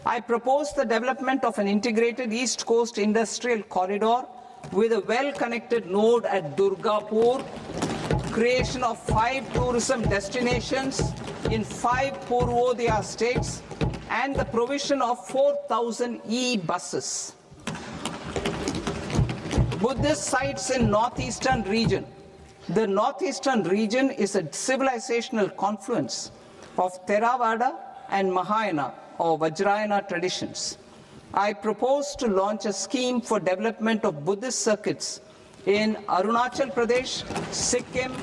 I propose the development of an integrated East Coast industrial corridor with a well-connected node at Durgapur, creation of 5 tourism destinations in 5 Purvodaya states, and the provision of 4,000 e-buses. Buddhist sites in northeastern region. The northeastern region is a civilizational confluence of Theravada and Mahayana or Vajrayana traditions. I propose to launch a scheme for development of Buddhist circuits in Arunachal Pradesh, Sikkim,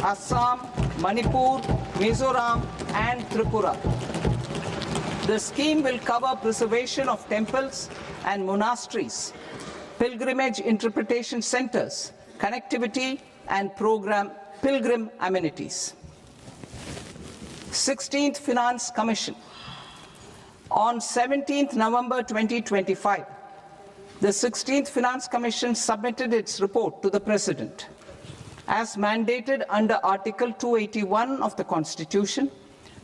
Assam, Manipur, Mizoram, and Tripura. The scheme will cover preservation of temples and monasteries, pilgrimage interpretation centers, connectivity, and pilgrim amenities. 16th Finance Commission. On 17th November 2025, the 16th Finance Commission submitted its report to the President. As mandated under Article 281 of the Constitution,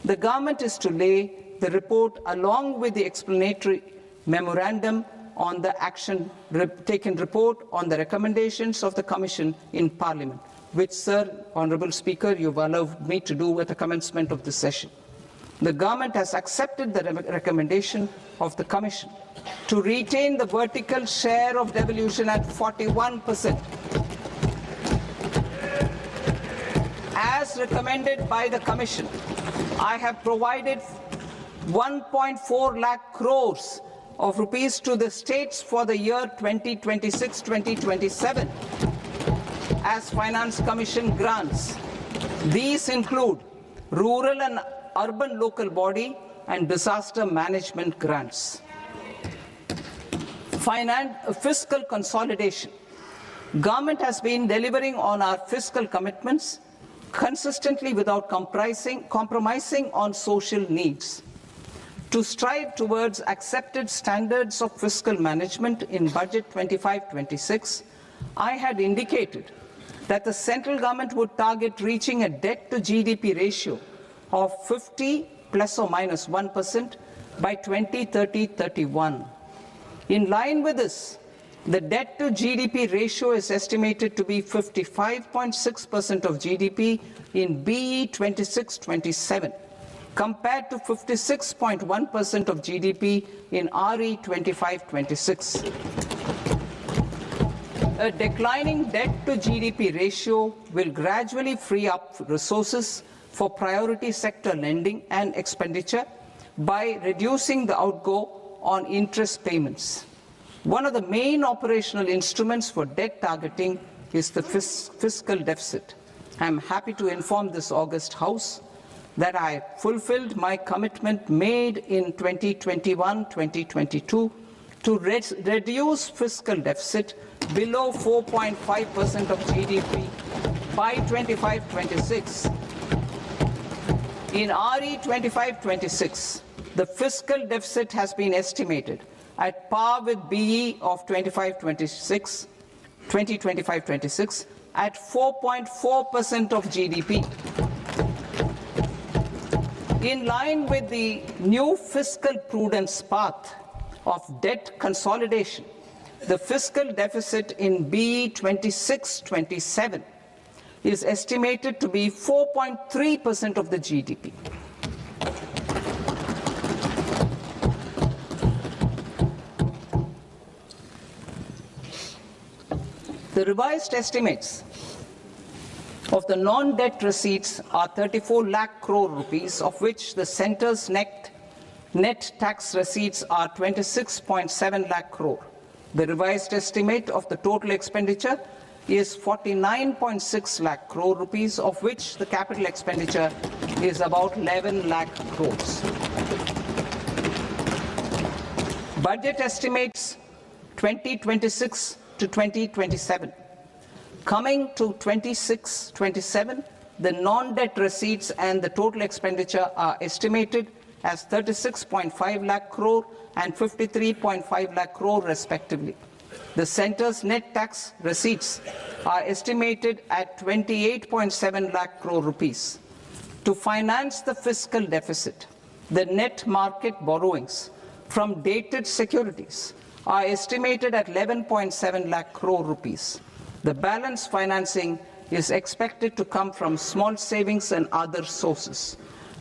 the government is to lay the report along with the explanatory memorandum on the action taken report on the recommendations of the Commission in Parliament, which, Sir, Honourable Speaker, you've allowed me to do at the commencement of this session. The government has accepted the recommendation of the Commission to retain the vertical share of devolution at 41%. As recommended by the Commission, I have provided 1.4 lakh crores of rupees to the states for the year 2026-2027 as Finance Commission grants. These include rural and urban local body and disaster management grants. Fiscal consolidation. Government has been delivering on our fiscal commitments consistently without compromising on social needs. To strive towards accepted standards of fiscal management in Budget 25-26, I had indicated that the central government would target reaching a debt to GDP ratio of 50 plus or minus 1% by 2030-31. In line with this, the debt to GDP ratio is estimated to be 55.6% of GDP in BE 26-27, compared to 56.1% of GDP in RE 25-26. A declining debt to GDP ratio will gradually free up resources for priority sector lending and expenditure by reducing the outgo on interest payments. One of the main operational instruments for debt targeting is the fiscal deficit. I am happy to inform this august House that I fulfilled my commitment made in 2021-2022 to reduce fiscal deficit below 4.5% of GDP by 25-26. In RE 25-26, the fiscal deficit has been estimated at par with BE of 2025-26 at 4.4% of GDP. In line with the new fiscal prudence path of debt consolidation, the fiscal deficit in BE 26-27 is estimated to be 4.3% of the GDP. The revised estimates of the non-debt receipts are 34 lakh crore rupees, of which the centre's net tax receipts are 26.7 lakh crore. The revised estimate of the total expenditure is 49.6 lakh crore rupees, of which the capital expenditure is about 11 lakh crores. Budget estimates 2026 to 2027. Coming to 26-27, the non-debt receipts and the total expenditure are estimated as 36.5 lakh crore and 53.5 lakh crore respectively. The centre's net tax receipts are estimated at 28.7 lakh crore rupees. To finance the fiscal deficit, the net market borrowings from dated securities are estimated at 11.7 lakh crore rupees. The balance financing is expected to come from small savings and other sources.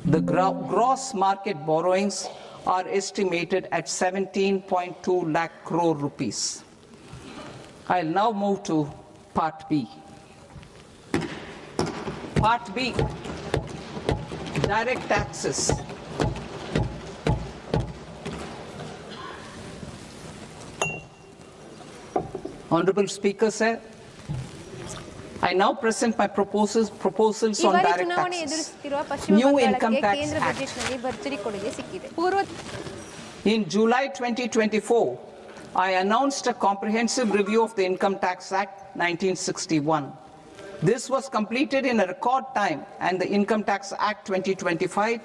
The gross market borrowings are estimated at 17.2 lakh crore rupees. I'll now move to Part B. Part B, direct taxes. Honorable Speaker, sir, I now present my proposals ಈ on ಬಾರಿ direct ಚುನಾವಣೆ taxes. ಎದುರಿಸುತ್ತಿರುವ ಪಶ್ಚಿಮ New Income ಬಂಗಾಳಕ್ಕೆ Tax ಕೇಂದ್ರ Act. ಬಜೆಟ್ನಲ್ಲಿ ಭರ್ಜರಿ ಕೊಡುಗೆ ಸಿಕ್ಕಿದೆ. In July 2024, I announced a comprehensive review of the Income Tax Act 1961. This was completed in a record time, and the Income Tax Act 2025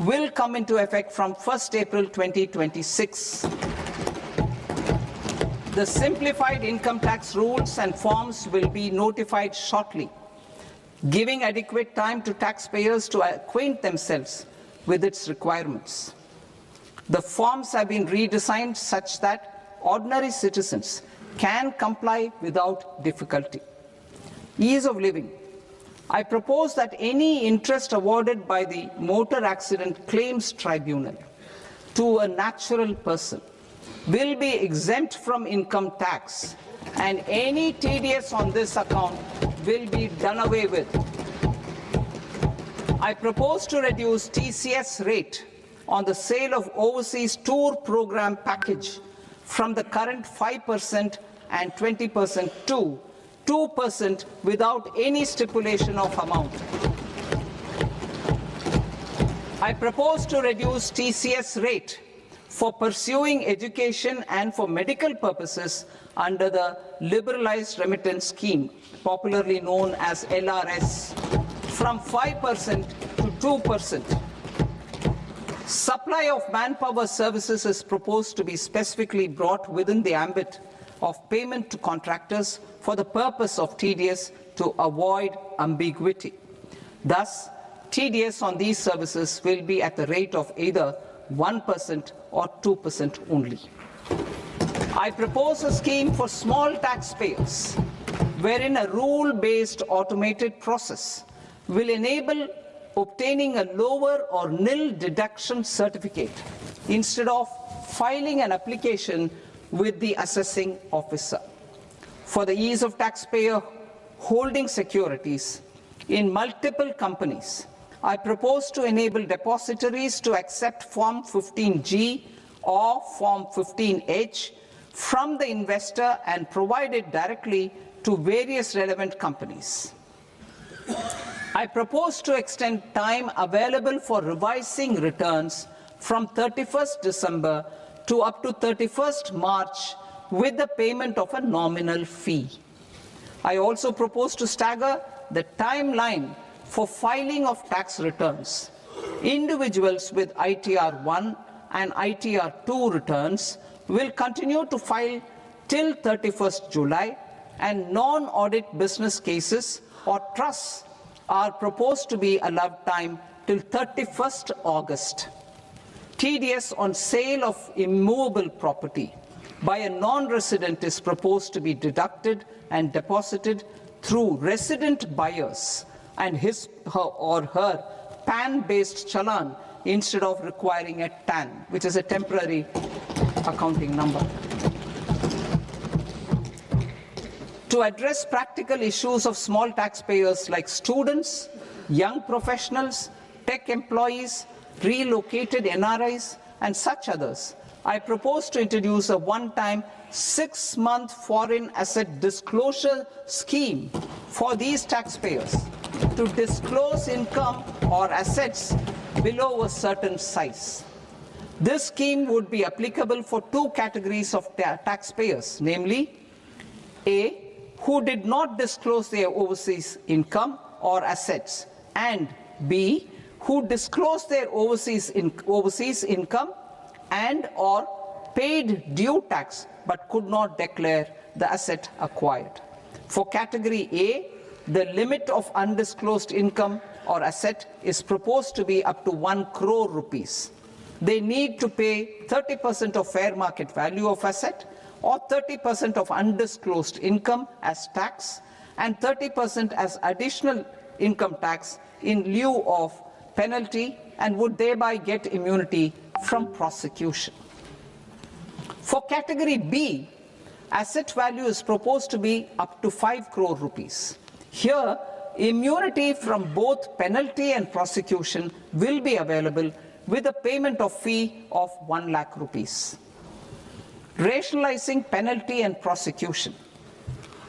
will come into effect from 1st April 2026. The simplified income tax rules and forms will be notified shortly, giving adequate time to taxpayers to acquaint themselves with its requirements. The forms have been redesigned such that ordinary citizens can comply without difficulty. Ease of living. I propose that any interest awarded by the Motor Accident Claims Tribunal to a natural person will be exempt from income tax, and any TDS on this account will be done away with. I propose to reduce TCS rate on the sale of overseas tour program package from the current 5% and 20% to 2% without any stipulation of amount. I propose to reduce TCS rate for pursuing education and for medical purposes under the Liberalized Remittance Scheme, popularly known as LRS, from 5% to 2%. Supply of manpower services is proposed to be specifically brought within the ambit of payment to contractors for the purpose of TDS to avoid ambiguity. Thus, TDS on these services will be at the rate of either 1% or 2% only. I propose a scheme for small taxpayers wherein a rule-based automated process will enable obtaining a lower or nil deduction certificate instead of filing an application with the assessing officer. For the ease of taxpayer holding securities in multiple companies, I propose to enable depositories to accept Form 15G or Form 15H from the investor and provide it directly to various relevant companies. I propose to extend time available for revising returns from 31st December to up to 31st March with the payment of a nominal fee. I also propose to stagger the timeline for filing of tax returns. Individuals with ITR 1 and ITR 2 returns will continue to file till 31st July, and non-audit business cases or trusts are proposed to be allowed time till 31st August. TDS on sale of immovable property by a non-resident is proposed to be deducted and deposited through resident buyers and his or her PAN-based challan instead of requiring a TAN, which is a temporary accounting number. To address practical issues of small taxpayers like students, young professionals, tech employees, relocated NRIs, and such others, I propose to introduce a one-time 6-month foreign asset disclosure scheme for these taxpayers to disclose income or assets below a certain size. This scheme would be applicable for two categories of taxpayers, namely A, who did not disclose their overseas income or assets, and B, who disclosed their overseas income and or paid due tax but could not declare the asset acquired. For category A, the limit of undisclosed income or asset is proposed to be up to 1 crore rupees. they need to pay 30% of fair market value of asset or 30% of undisclosed income as tax and 30% as additional income tax in lieu of penalty and would thereby get immunity from prosecution. For category B, asset value is proposed to be up to 5 crore rupees. Here, immunity from both penalty and prosecution will be available with a payment of fee of 1 lakh rupees. Rationalizing penalty and prosecution.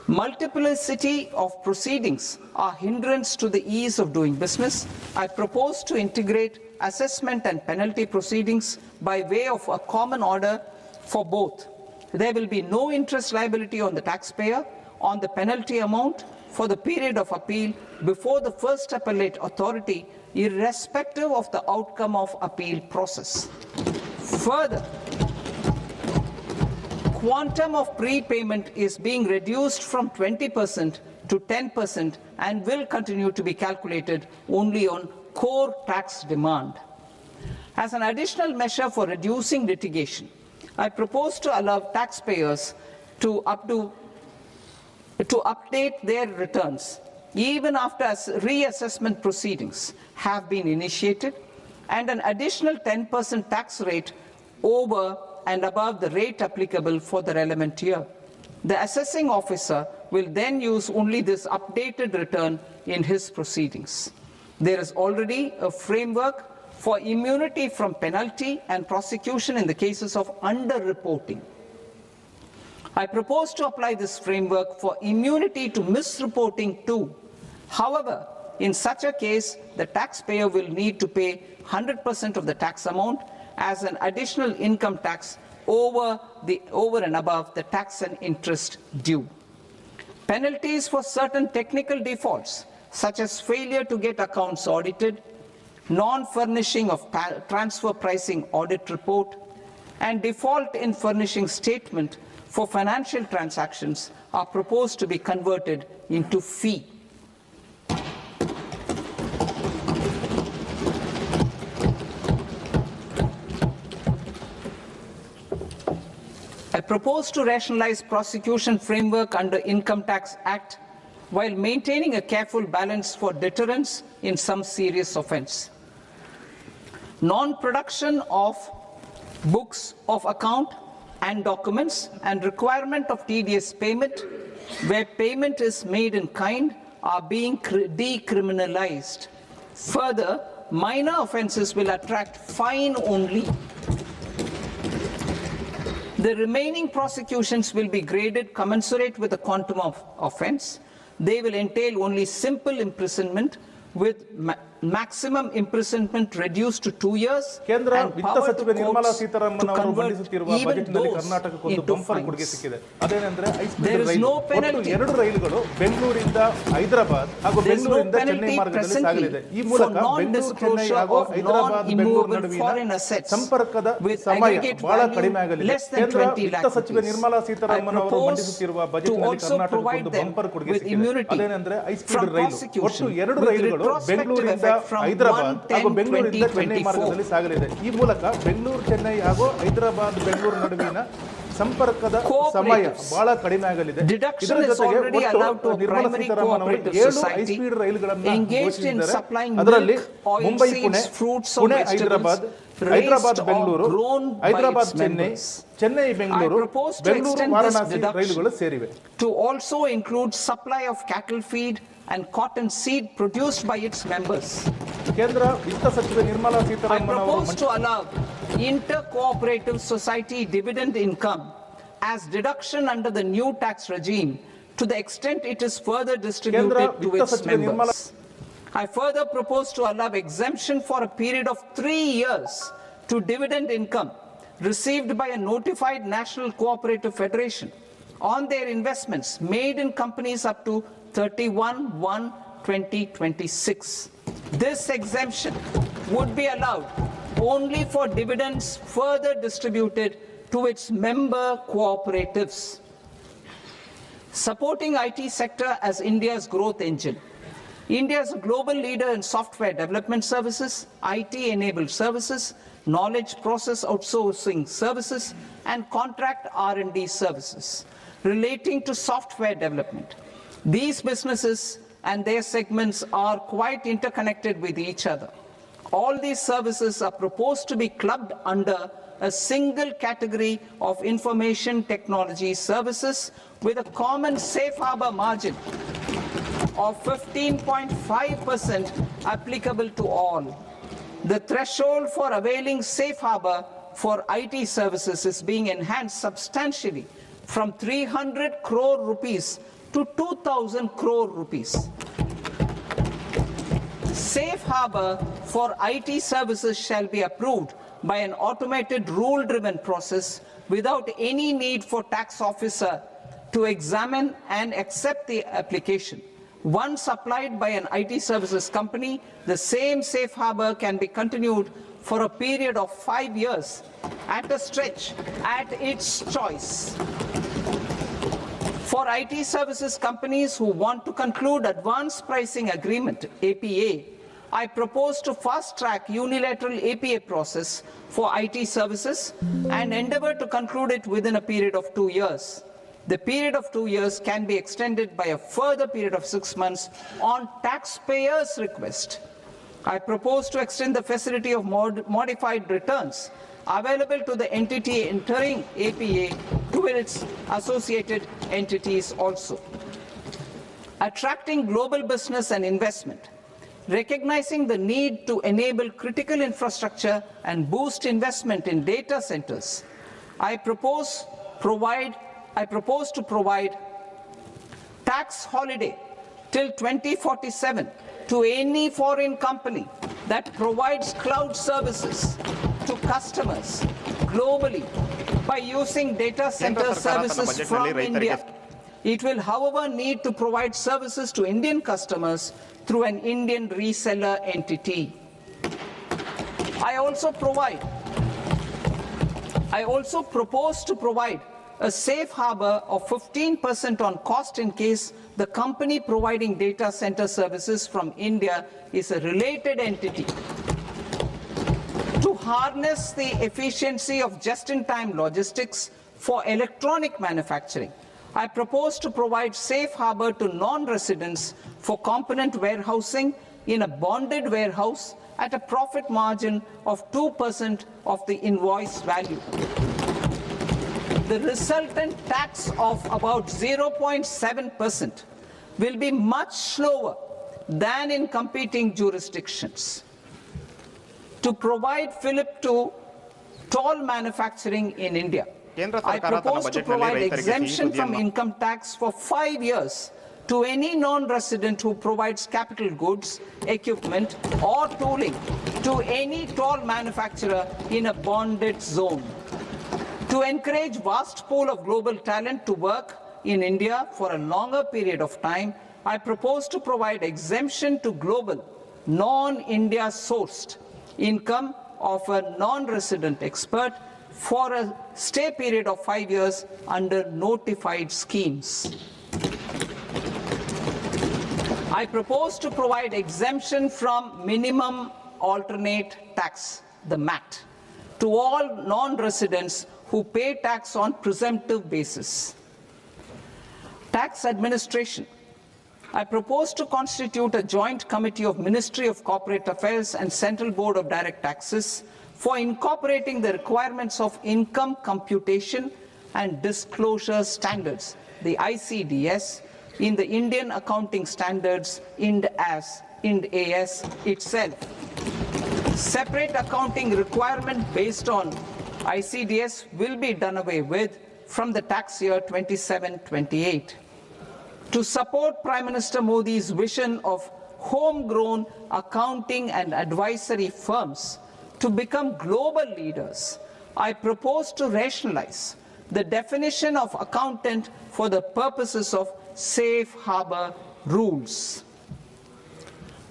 Multiplicity of proceedings are hindrance to the ease of doing business. I propose to integrate assessment and penalty proceedings by way of a common order for both. There will be no interest liability on the taxpayer on the penalty amount for the period of appeal before the first appellate authority, irrespective of the outcome of appeal process. Further, quantum of prepayment is being reduced from 20% to 10% and will continue to be calculated only on core tax demand. As an additional measure for reducing litigation, I propose to allow taxpayers to update their returns even after reassessment proceedings have been initiated and an additional 10% tax rate over and above the rate applicable for the relevant year. The assessing officer will then use only this updated return in his proceedings. There is already a framework for immunity from penalty and prosecution in the cases of underreporting. I propose to apply this framework for immunity to misreporting too. However, in such a case, the taxpayer will need to pay 100% of the tax amount as an additional income tax over and above the tax and interest due. Penalties for certain technical defaults, such as failure to get accounts audited, non-furnishing of transfer pricing audit report, and default in furnishing statement for financial transactions are proposed to be converted into fee. I propose to rationalize prosecution framework under Income Tax Act while maintaining a careful balance for deterrence in some serious offence. Non-production of books of account and documents and requirement of TDS payment where payment is made in kind are being decriminalized. Further, minor offences will attract fine only. The remaining prosecutions will be graded commensurate with the quantum of offence. They will entail only simple imprisonment with maximum imprisonment reduced to 2 years ಕೇಂದ್ರ and ವಿತ್ತ power to ಸಚಿವೆ Nirmala courts Sitharaman to ಅವರು convert ಮಂಡಿಸುತ್ತಿರುವ even ಬಜೆಟ್ನಲ್ಲಿ those ಕರ್ನಾಟಕಕ್ಕೊಂದು into bumper ಕೊಡುಗೆ fines. ಸಿಕ್ಕಿದೆ. ಅದೇನೆಂದ್ರೆ There high speed is rail no ಒಟ್ಟು penalty. 2 ರೈಲುಗಳು ಬೆಂಗಳೂರಿಂದ ಹೈದರಾಬಾದ್ ಹಾಗೂ There is no ಬೆಂಗಳೂರಿಂದ ಚೆನ್ನೈ penalty ಮಾರ್ಗದಲ್ಲಿ presently ಸಾಗಲಿದೆ. ಈ for ಮೂಲಕ ಬೆಂಗಳೂರು ಚೆನ್ನೈ non-disclosure ಹಾಗೂ of Hyderabad Bengaluru non-immovable foreign ನಡುವಿನ assets ಸಂಪರ್ಕದ with ಸಮಯ aggregate ಬಹಳ value ಕಡಿಮೆ ಆಗಲಿದೆ. less than ಕೇಂದ್ರ 20 ವಿತ್ತ lakh ಸಚಿವೆ rupees. ನಿರ್ಮಲಾ I ಸೀತಾರಾಮನ್ ಅವರು propose ಮಂಡಿಸುತ್ತಿರುವ to ಬಜೆಟ್ನಲ್ಲಿ also ಕರ್ನಾಟಕಕ್ಕೊಂದು provide them ಬಂಪರ್ ಕೊಡುಗೆ with ಸಿಕ್ಕಿದೆ. immunity ಅದೇನೆಂದ್ರೆ ಹೈಸ್ಪೀಡ್ from ರೈಲು prosecution ಒಟ್ಟು 2 with ರೈಲುಗಳು retrospective ಬೆಂಗಳೂರಿಂದ effect from ಹೈದರಾಬಾದ್ 1/10/2024. ಹಾಗೂ ಬೆಂಗಳೂರಿಂದ ಚೆನ್ನೈ ಮಾರ್ಗದಲ್ಲಿ ಸಾಗಲಿದೆ. ಈ ಮೂಲಕ ಬೆಂಗಳೂರು ಚೆನ್ನೈ ಹಾಗೂ ಹೈದರಾಬಾದ್ ಬೆಂಗಳೂರು ನಡುವಿನ ಸಂಪರ್ಕದ ಸಮಯ ಬಹಳ ಕಡಿಮೆ ಆಗಲಿದೆ. Deduction ಇದರ is ಜೊತೆಗೆ already allowed to ಒಟ್ಟು ನಿರ್ಮಲಾ primary ಸೀತಾರಾಮನ್ ಅವರು cooperative 7 society ಹೈಸ್ಪೀಡ್ ರೈಲುಗಳನ್ನು engaged in ಘೋಷಿಸಿದ್ದಾರೆ. supplying ಅದರಲ್ಲಿ milk, oil Mumbai seeds, Pune, fruits or Pune vegetables Hyderabad, raised Hyderabad or Bengaluru, grown by Hyderabad its Chennai, members. Chennai Bengaluru, I propose to Bengaluru extend this Varanasi deduction ರೈಲುಗಳು ಸೇರಿವೆ. to also include supply of cattle feed and cotton seed produced by its members. ಕೇಂದ್ರ ವಿತ್ತ ಸಚಿವೆ Nirmala I Sitharaman ಅವರು propose to allow inter-cooperative society dividend income as deduction under the new tax regime to the extent it is further distributed to ವಿತ್ತ its ಸಚಿವೆ Nirmala members. I further propose to allow exemption for a period of 3 years to dividend income received by a notified national cooperative federation on their investments made in companies up to 31/1/2026. This exemption would be allowed only for dividends further distributed to its member cooperatives. Supporting IT sector as India's growth engine. India is a global leader in software development services, IT-enabled services, knowledge process outsourcing services, and contract R&D services relating to software development. These businesses and their segments are quite interconnected with each other. All these services are proposed to be clubbed under a single category of information technology services with a common safe harbor margin of 15.5% applicable to all. The threshold for availing safe harbor for IT services is being enhanced substantially from 300 crore rupees to 2,000 crore rupees. Safe harbor for IT services shall be approved by an automated rule-driven process without any need for tax officer to examine and accept the application. Once applied by an IT services company, the same safe harbor can be continued for a period of 5 years at a stretch at its choice. For IT services companies who want to conclude advanced pricing agreement, APA, I propose to fast-track unilateral APA process for IT services and endeavor to conclude it within a period of 2 years. The period of 2 years can be extended by a further period of 6 months on taxpayers' request. I propose to extend the facility of modified returns available to the entity entering APA to its associated entities also. Attracting global business and investment. Recognizing the need to enable critical infrastructure and boost investment in data centers, I propose to provide tax holiday till 2047 to any foreign company that provides cloud services to customers globally by using data center services from India. It will, however, need to provide services to Indian customers through an Indian reseller entity. I also propose to provide a safe harbor of 15% on cost in case the company providing data center services from India is a related entity. To harness the efficiency of just-in-time logistics for electronic manufacturing, I propose to provide safe harbor to non-residents for component warehousing in a bonded warehouse at a profit margin of 2% of the invoice value. The resultant tax of about 0.7% will be much lower than in competing jurisdictions. To provide fillip to toll manufacturing in India, I propose to provide exemption from income tax for 5 years to any non-resident who provides capital goods, equipment, or tooling to any toll manufacturer in a bonded zone. To encourage vast pool of global talent to work in India for a longer period of time, I propose to provide exemption to global, non-India sourced income of a non-resident expert for a stay period of 5 years under notified schemes. I propose to provide exemption from minimum alternate tax, the MAT, to all non-residents who pay tax on presumptive basis. Tax administration. I propose to constitute a joint committee of Ministry of Corporate Affairs and Central Board of Direct Taxes for incorporating the requirements of income computation and disclosure standards, the ICDS, in the Indian Accounting Standards, IND AS itself. Separate accounting requirement based on ICDS will be done away with from the tax year 27-28. To support Prime Minister Modi's vision of homegrown accounting and advisory firms to become global leaders, I propose to rationalize the definition of accountant for the purposes of safe harbor rules.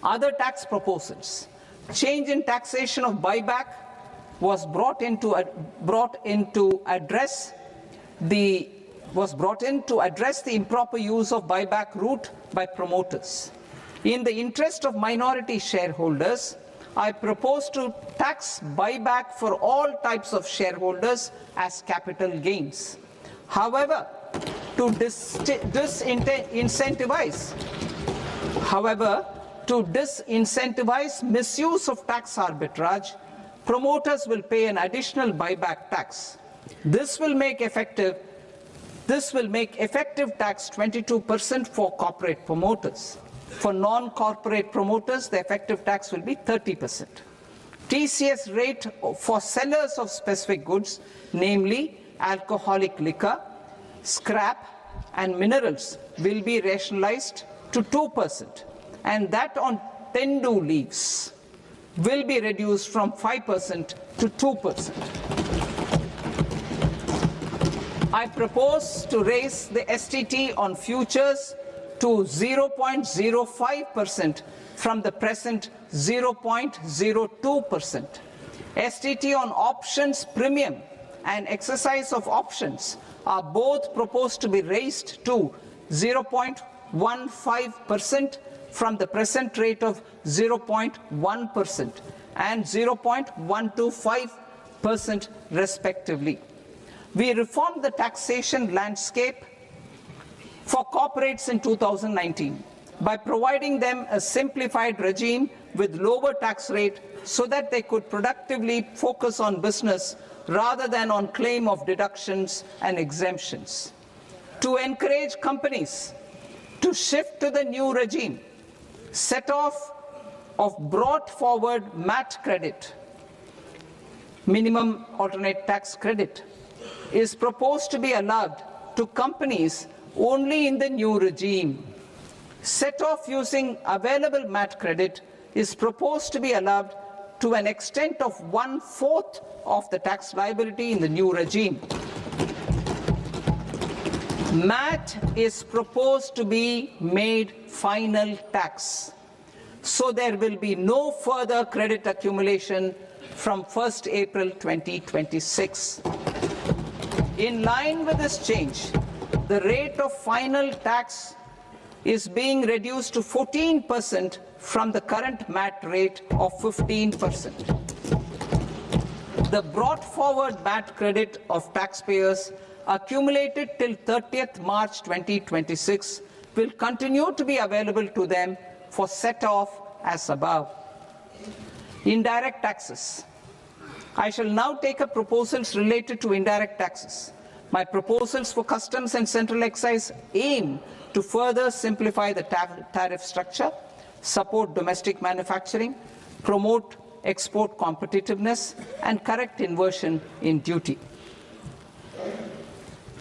Other tax proposals. Change in taxation of buyback was brought in to address the improper use of buyback route by promoters. In the interest of minority shareholders, I propose to tax buyback for all types of shareholders as capital gains. However, to disincentivize misuse of tax arbitrage, promoters will pay an additional buyback tax. This will make effective tax 22% for corporate promoters. For non-corporate promoters, the effective tax will be 30%. TCS rate for sellers of specific goods, namely alcoholic liquor, scrap, and minerals, will be rationalized to 2%, and that on tendu leaves will be reduced from 5% to 2%. I propose to raise the STT on futures to 0.05% from the present 0.02%. STT on options premium and exercise of options are both proposed to be raised to 0.15% from the present rate of 0.1% and 0.125% respectively. We reformed the taxation landscape for corporates in 2019 by providing them a simplified regime with lower tax rate so that they could productively focus on business rather than on claim of deductions and exemptions. To encourage companies to shift to the new regime, set-off of brought forward MAT credit, minimum alternate tax credit, is proposed to be allowed to companies only in the new regime. Set-off using available MAT credit is proposed to be allowed to an extent of 1/4 of the tax liability in the new regime. MAT is proposed to be made final tax, so there will be no further credit accumulation from 1st April 2026. In line with this change, the rate of final tax is being reduced to 14% from the current MAT rate of 15%. The brought forward MAT credit of taxpayers accumulated till 30th March 2026 will continue to be available to them for set-off as above. Indirect taxes. I shall now take up proposals related to indirect taxes. My proposals for customs and central excise aim to further simplify the tariff structure, support domestic manufacturing, promote export competitiveness, and correct inversion in duty.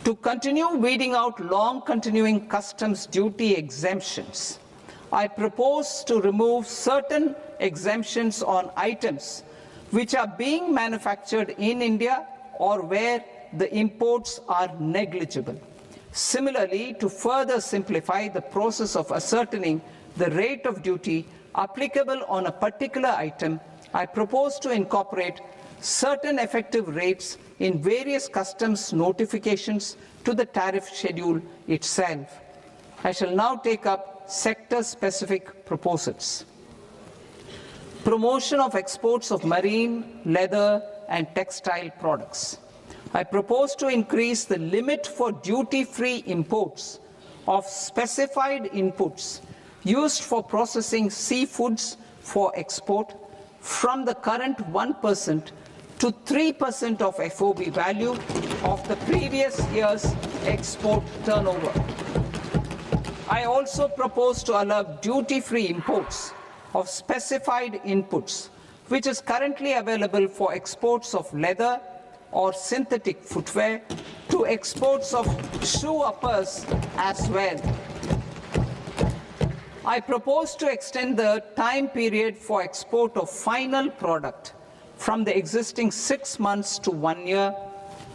To continue weeding out long continuing customs duty exemptions, I propose to remove certain exemptions on items which are being manufactured in India or where the imports are negligible. Similarly, to further simplify the process of ascertaining the rate of duty applicable on a particular item, I propose to incorporate certain effective rates in various customs notifications to the tariff schedule itself. I shall now take up sector-specific proposals. Promotion of exports of marine, leather, and textile products. I propose to increase the limit for duty-free imports of specified inputs used for processing seafoods for export from the current 1% to 3% of FOB value of the previous year's export turnover. I also propose to allow duty-free imports of specified inputs, which is currently available for exports of leather or synthetic footwear, to exports of shoe uppers as well. I propose to extend the time period for export of final product from the existing 6 months to 1 year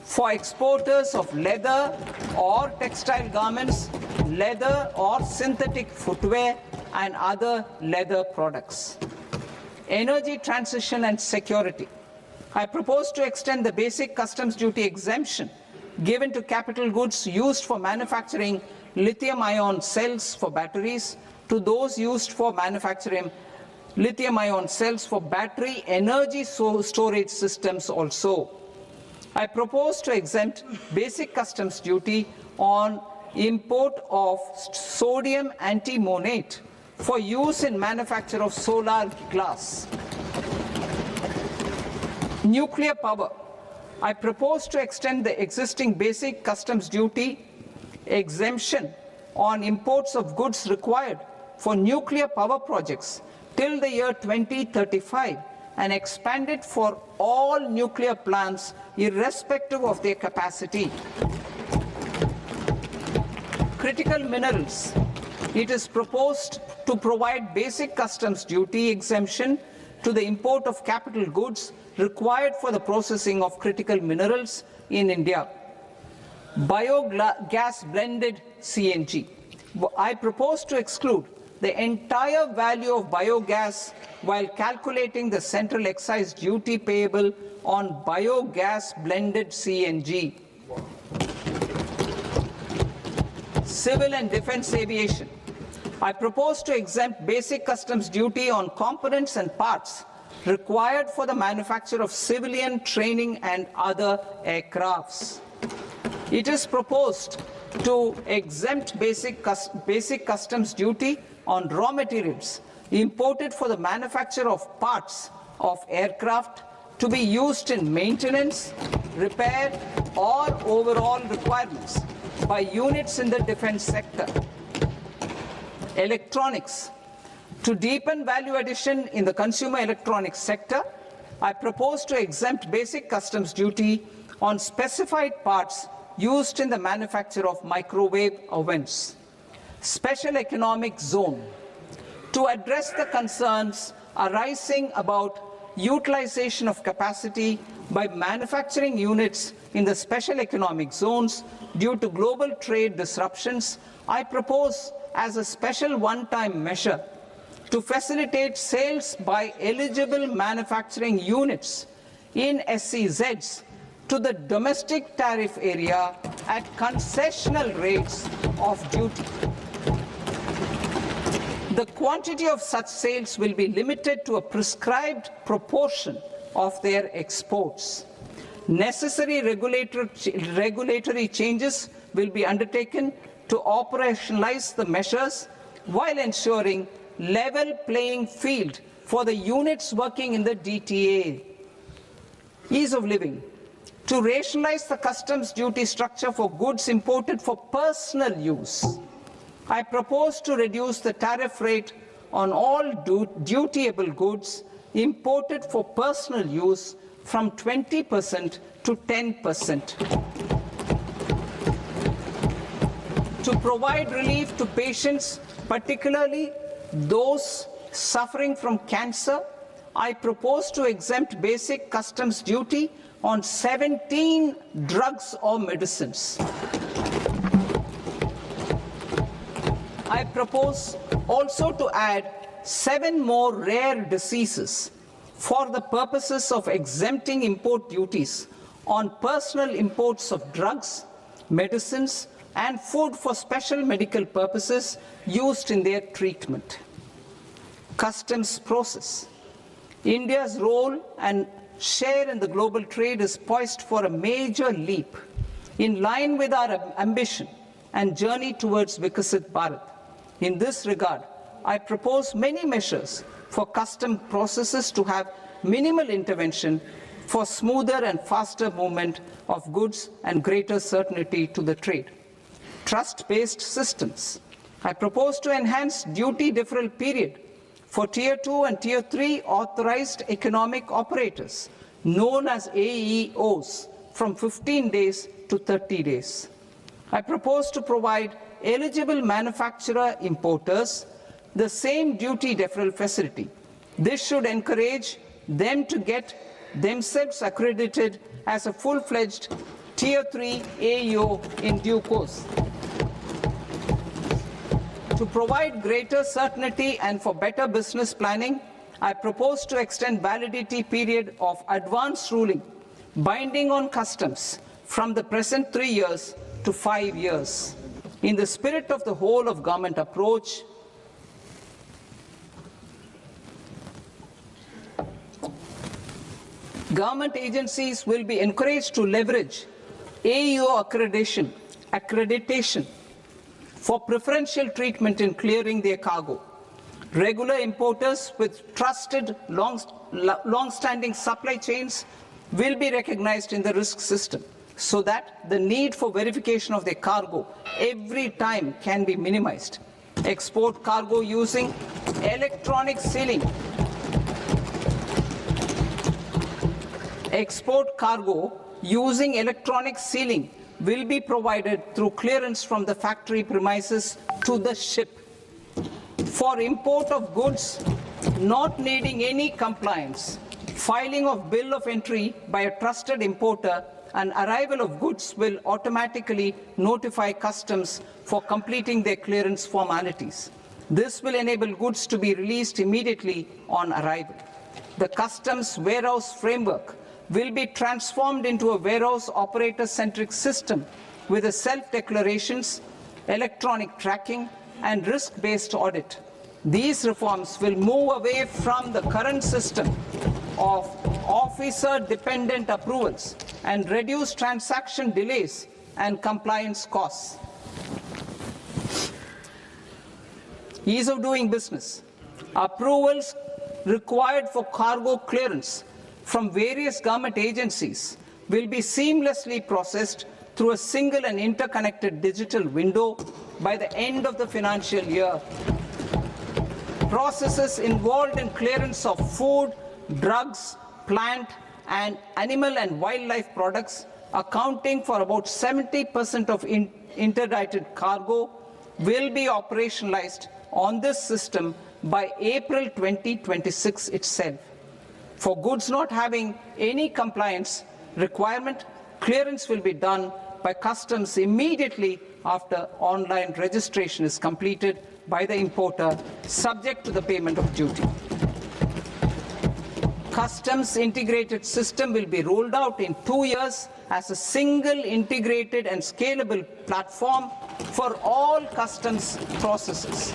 for exporters of leather or textile garments, leather or synthetic footwear, and other leather products. Energy transition and security. I propose to extend the basic customs duty exemption given to capital goods used for manufacturing lithium-ion cells for batteries to those used for manufacturing lithium-ion cells for battery energy storage systems also. I propose to exempt basic customs duty on import of sodium antimonate for use in manufacture of solar glass. Nuclear power. I propose to extend the existing basic customs duty exemption on imports of goods required for nuclear power projects till the year 2035 and expand it for all nuclear plants irrespective of their capacity. Critical minerals. It is proposed to provide basic customs duty exemption to the import of capital goods required for the processing of critical minerals in India. Biogas blended CNG. I propose to exclude the entire value of biogas while calculating the central excise duty payable on biogas blended CNG. Civil and defense aviation. I propose to exempt basic customs duty on components and parts required for the manufacture of civilian training and other aircrafts. It is proposed to exempt basic customs duty on raw materials imported for the manufacture of parts of aircraft to be used in maintenance, repair, or overall requirements by units in the defense sector. Electronics. To deepen value addition in the consumer electronics sector, I propose to exempt basic customs duty on specified parts used in the manufacture of microwave ovens. Special economic zone. To address the concerns arising about utilization of capacity by manufacturing units in the special economic zones due to global trade disruptions, I propose as a special one-time measure to facilitate sales by eligible manufacturing units in SEZs to the domestic tariff area at concessional rates of duty. The quantity of such sales will be limited to a prescribed proportion of their exports. Necessary regulatory changes will be undertaken to operationalize the measures while ensuring level playing field for the units working in the DTA. Ease of living. To rationalize the customs duty structure for goods imported for personal use, I propose to reduce the tariff rate on all dutiable goods imported for personal use from 20% to 10%. To provide relief to patients, particularly those suffering from cancer, I propose to exempt basic customs duty on 17 drugs or medicines. I propose also to add 7 more rare diseases for the purposes of exempting import duties on personal imports of drugs, medicines, and food for special medical purposes used in their treatment. Customs process. India's role and share in the global trade is poised for a major leap in line with our ambition and journey towards Vikasit Bharat. In this regard, I propose many measures for custom processes to have minimal intervention for smoother and faster movement of goods and greater certainty to the trade. Trust-based systems. I propose to enhance duty deferral period for Tier 2 and Tier 3 authorized economic operators, known as AEOs, from 15 days to 30 days. I propose to provide eligible manufacturer importers the same duty deferral facility. This should encourage them to get themselves accredited as a full-fledged Tier 3 AEO in due course. To provide greater certainty and for better business planning, I propose to extend validity period of advance ruling binding on customs from the present 3 years to 5 years. In the spirit of the whole of government approach, Government agencies will be encouraged to leverage AEO accreditation for preferential treatment in clearing their cargo. Regular importers with trusted long-standing supply chains will be recognized in the risk system so that the need for verification of their cargo every time can be minimized. Export cargo using electronic sealing. Export cargo using electronic sealing will be provided through clearance from the factory premises to the ship. For import of goods not needing any compliance, filing of bill of entry by a trusted importer and arrival of goods will automatically notify customs for completing their clearance formalities. This will enable goods to be released immediately on arrival. The customs warehouse framework will be transformed into a warehouse operator-centric system with a self-declarations, electronic tracking, and risk-based audit. These reforms will move away from the current system of officer-dependent approvals and reduce transaction delays and compliance costs. Ease of doing business. Approvals required for cargo clearance from various government agencies will be seamlessly processed through a single and interconnected digital window by the end of the financial year. Processes involved in clearance of food, drugs, plant, and animal and wildlife products, accounting for about 70% of interdicted cargo, will be operationalized on this system by April 2026 itself. For goods not having any compliance requirement, clearance will be done by customs immediately after online registration is completed by the importer, subject to the payment of duty. Customs integrated system will be rolled out in 2 years as a single integrated and scalable platform for all customs processes.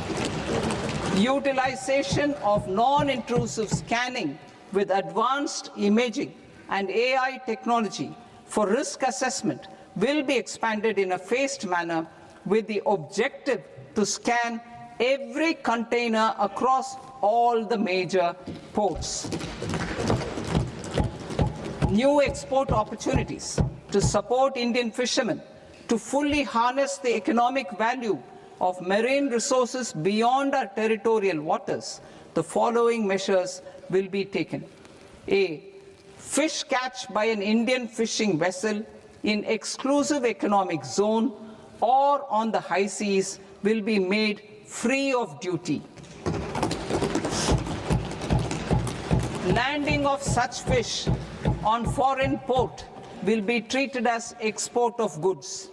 Utilization of non-intrusive scanning with advanced imaging and AI technology for risk assessment will be expanded in a phased manner with the objective to scan every container across all the major ports. New export opportunities to support Indian fishermen to fully harness the economic value of marine resources beyond our territorial waters. The following measures will be taken. A. Fish catch by an Indian fishing vessel in exclusive economic zone or on the high seas will be made free of duty. Landing of such fish on foreign port will be treated as export of goods.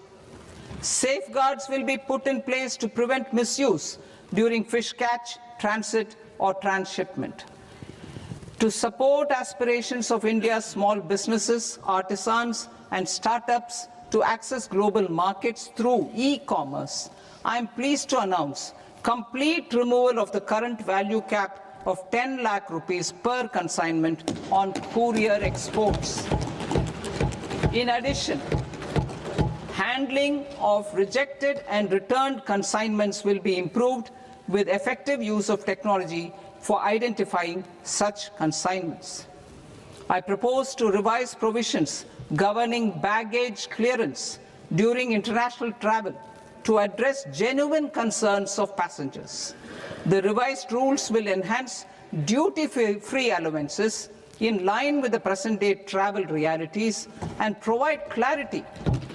Safeguards will be put in place to prevent misuse during fish catch, transit, or transshipment. To support aspirations of India's small businesses, artisans, and startups to access global markets through e-commerce, I am pleased to announce complete removal of the current value cap of 10 lakh rupees per consignment on courier exports. In addition, handling of rejected and returned consignments will be improved with effective use of technology for identifying such consignments. I propose to revise provisions governing baggage clearance during international travel to address genuine concerns of passengers. The revised rules will enhance duty-free allowances in line with the present-day travel realities and provide clarity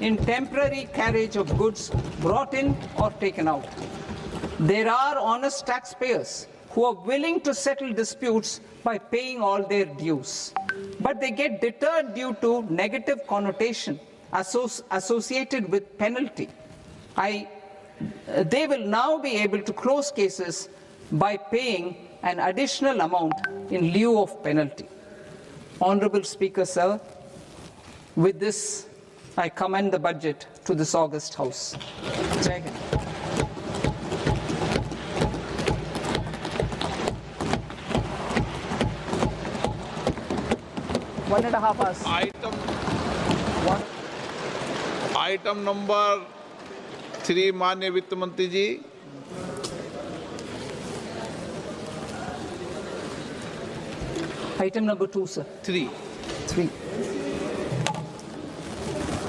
in temporary carriage of goods brought in or taken out. There are honest taxpayers who are willing to settle disputes by paying all their dues, but they get deterred due to negative connotation associated with penalty. They will now be able to close cases by paying an additional amount in lieu of penalty. Honorable Speaker, sir, with this, I commend the budget to this august House. Jai Hind. 1.5 hours. Item number 3 माननीय वित्त मंत्री जी। Item number 2, sir. 3। 3.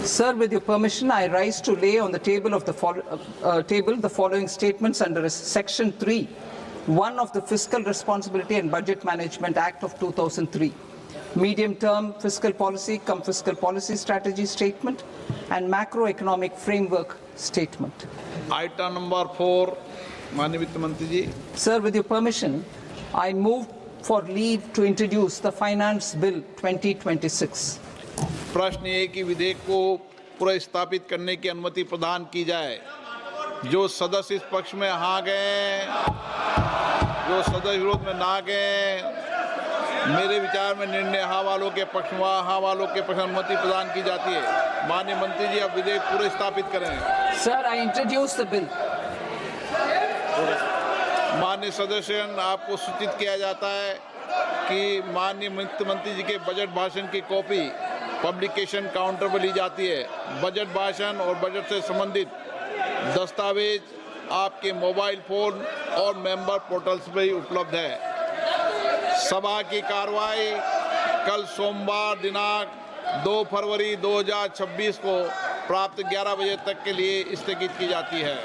Sir, with your permission, I rise to lay on the table of the the following statements under Section 3, 1 of the Fiscal Responsibility and Budget Management Act of 2003, medium-term fiscal policy, fiscal policy strategy statement, and macroeconomic framework statement. Item number 4 माननीय वित्त मंत्री जी। Sir, with your permission, I move for leave to introduce the Finance Bill 2026. प्रश्न ये कि विधेयक को पुनर्स्थापित करने की अनुमति प्रदान की जाए। जो सदस्य इस पक्ष में हाँ गए, जो सदस्य विरोध में ना गए, मेरे विचार में निर्णय हाँ वालों के पक्ष में, हाँ वालों के पक्ष में अनुमति प्रदान की जाती है। माननीय मंत्री जी, अब विधेयक पुनर्स्थापित करें। Sir, I introduce the bill. माननीय सदस्यगण, आपको सूचित किया जाता है कि माननीय वित्त मंत्री जी के बजट भाषण की कॉपी पब्लिकेशन काउंटर पर ली जाती है। बजट भाषण और बजट से संबंधित दस्तावेज आपके मोबाइल फोन और मेंबर पोर्टल्स पर ही उपलब्ध है। सभा की कार्रवाई कल सोमवार दिनांक 2 फरवरी 2026 को प्राप्त 11 बजे तक के लिए स्थगित की जाती है।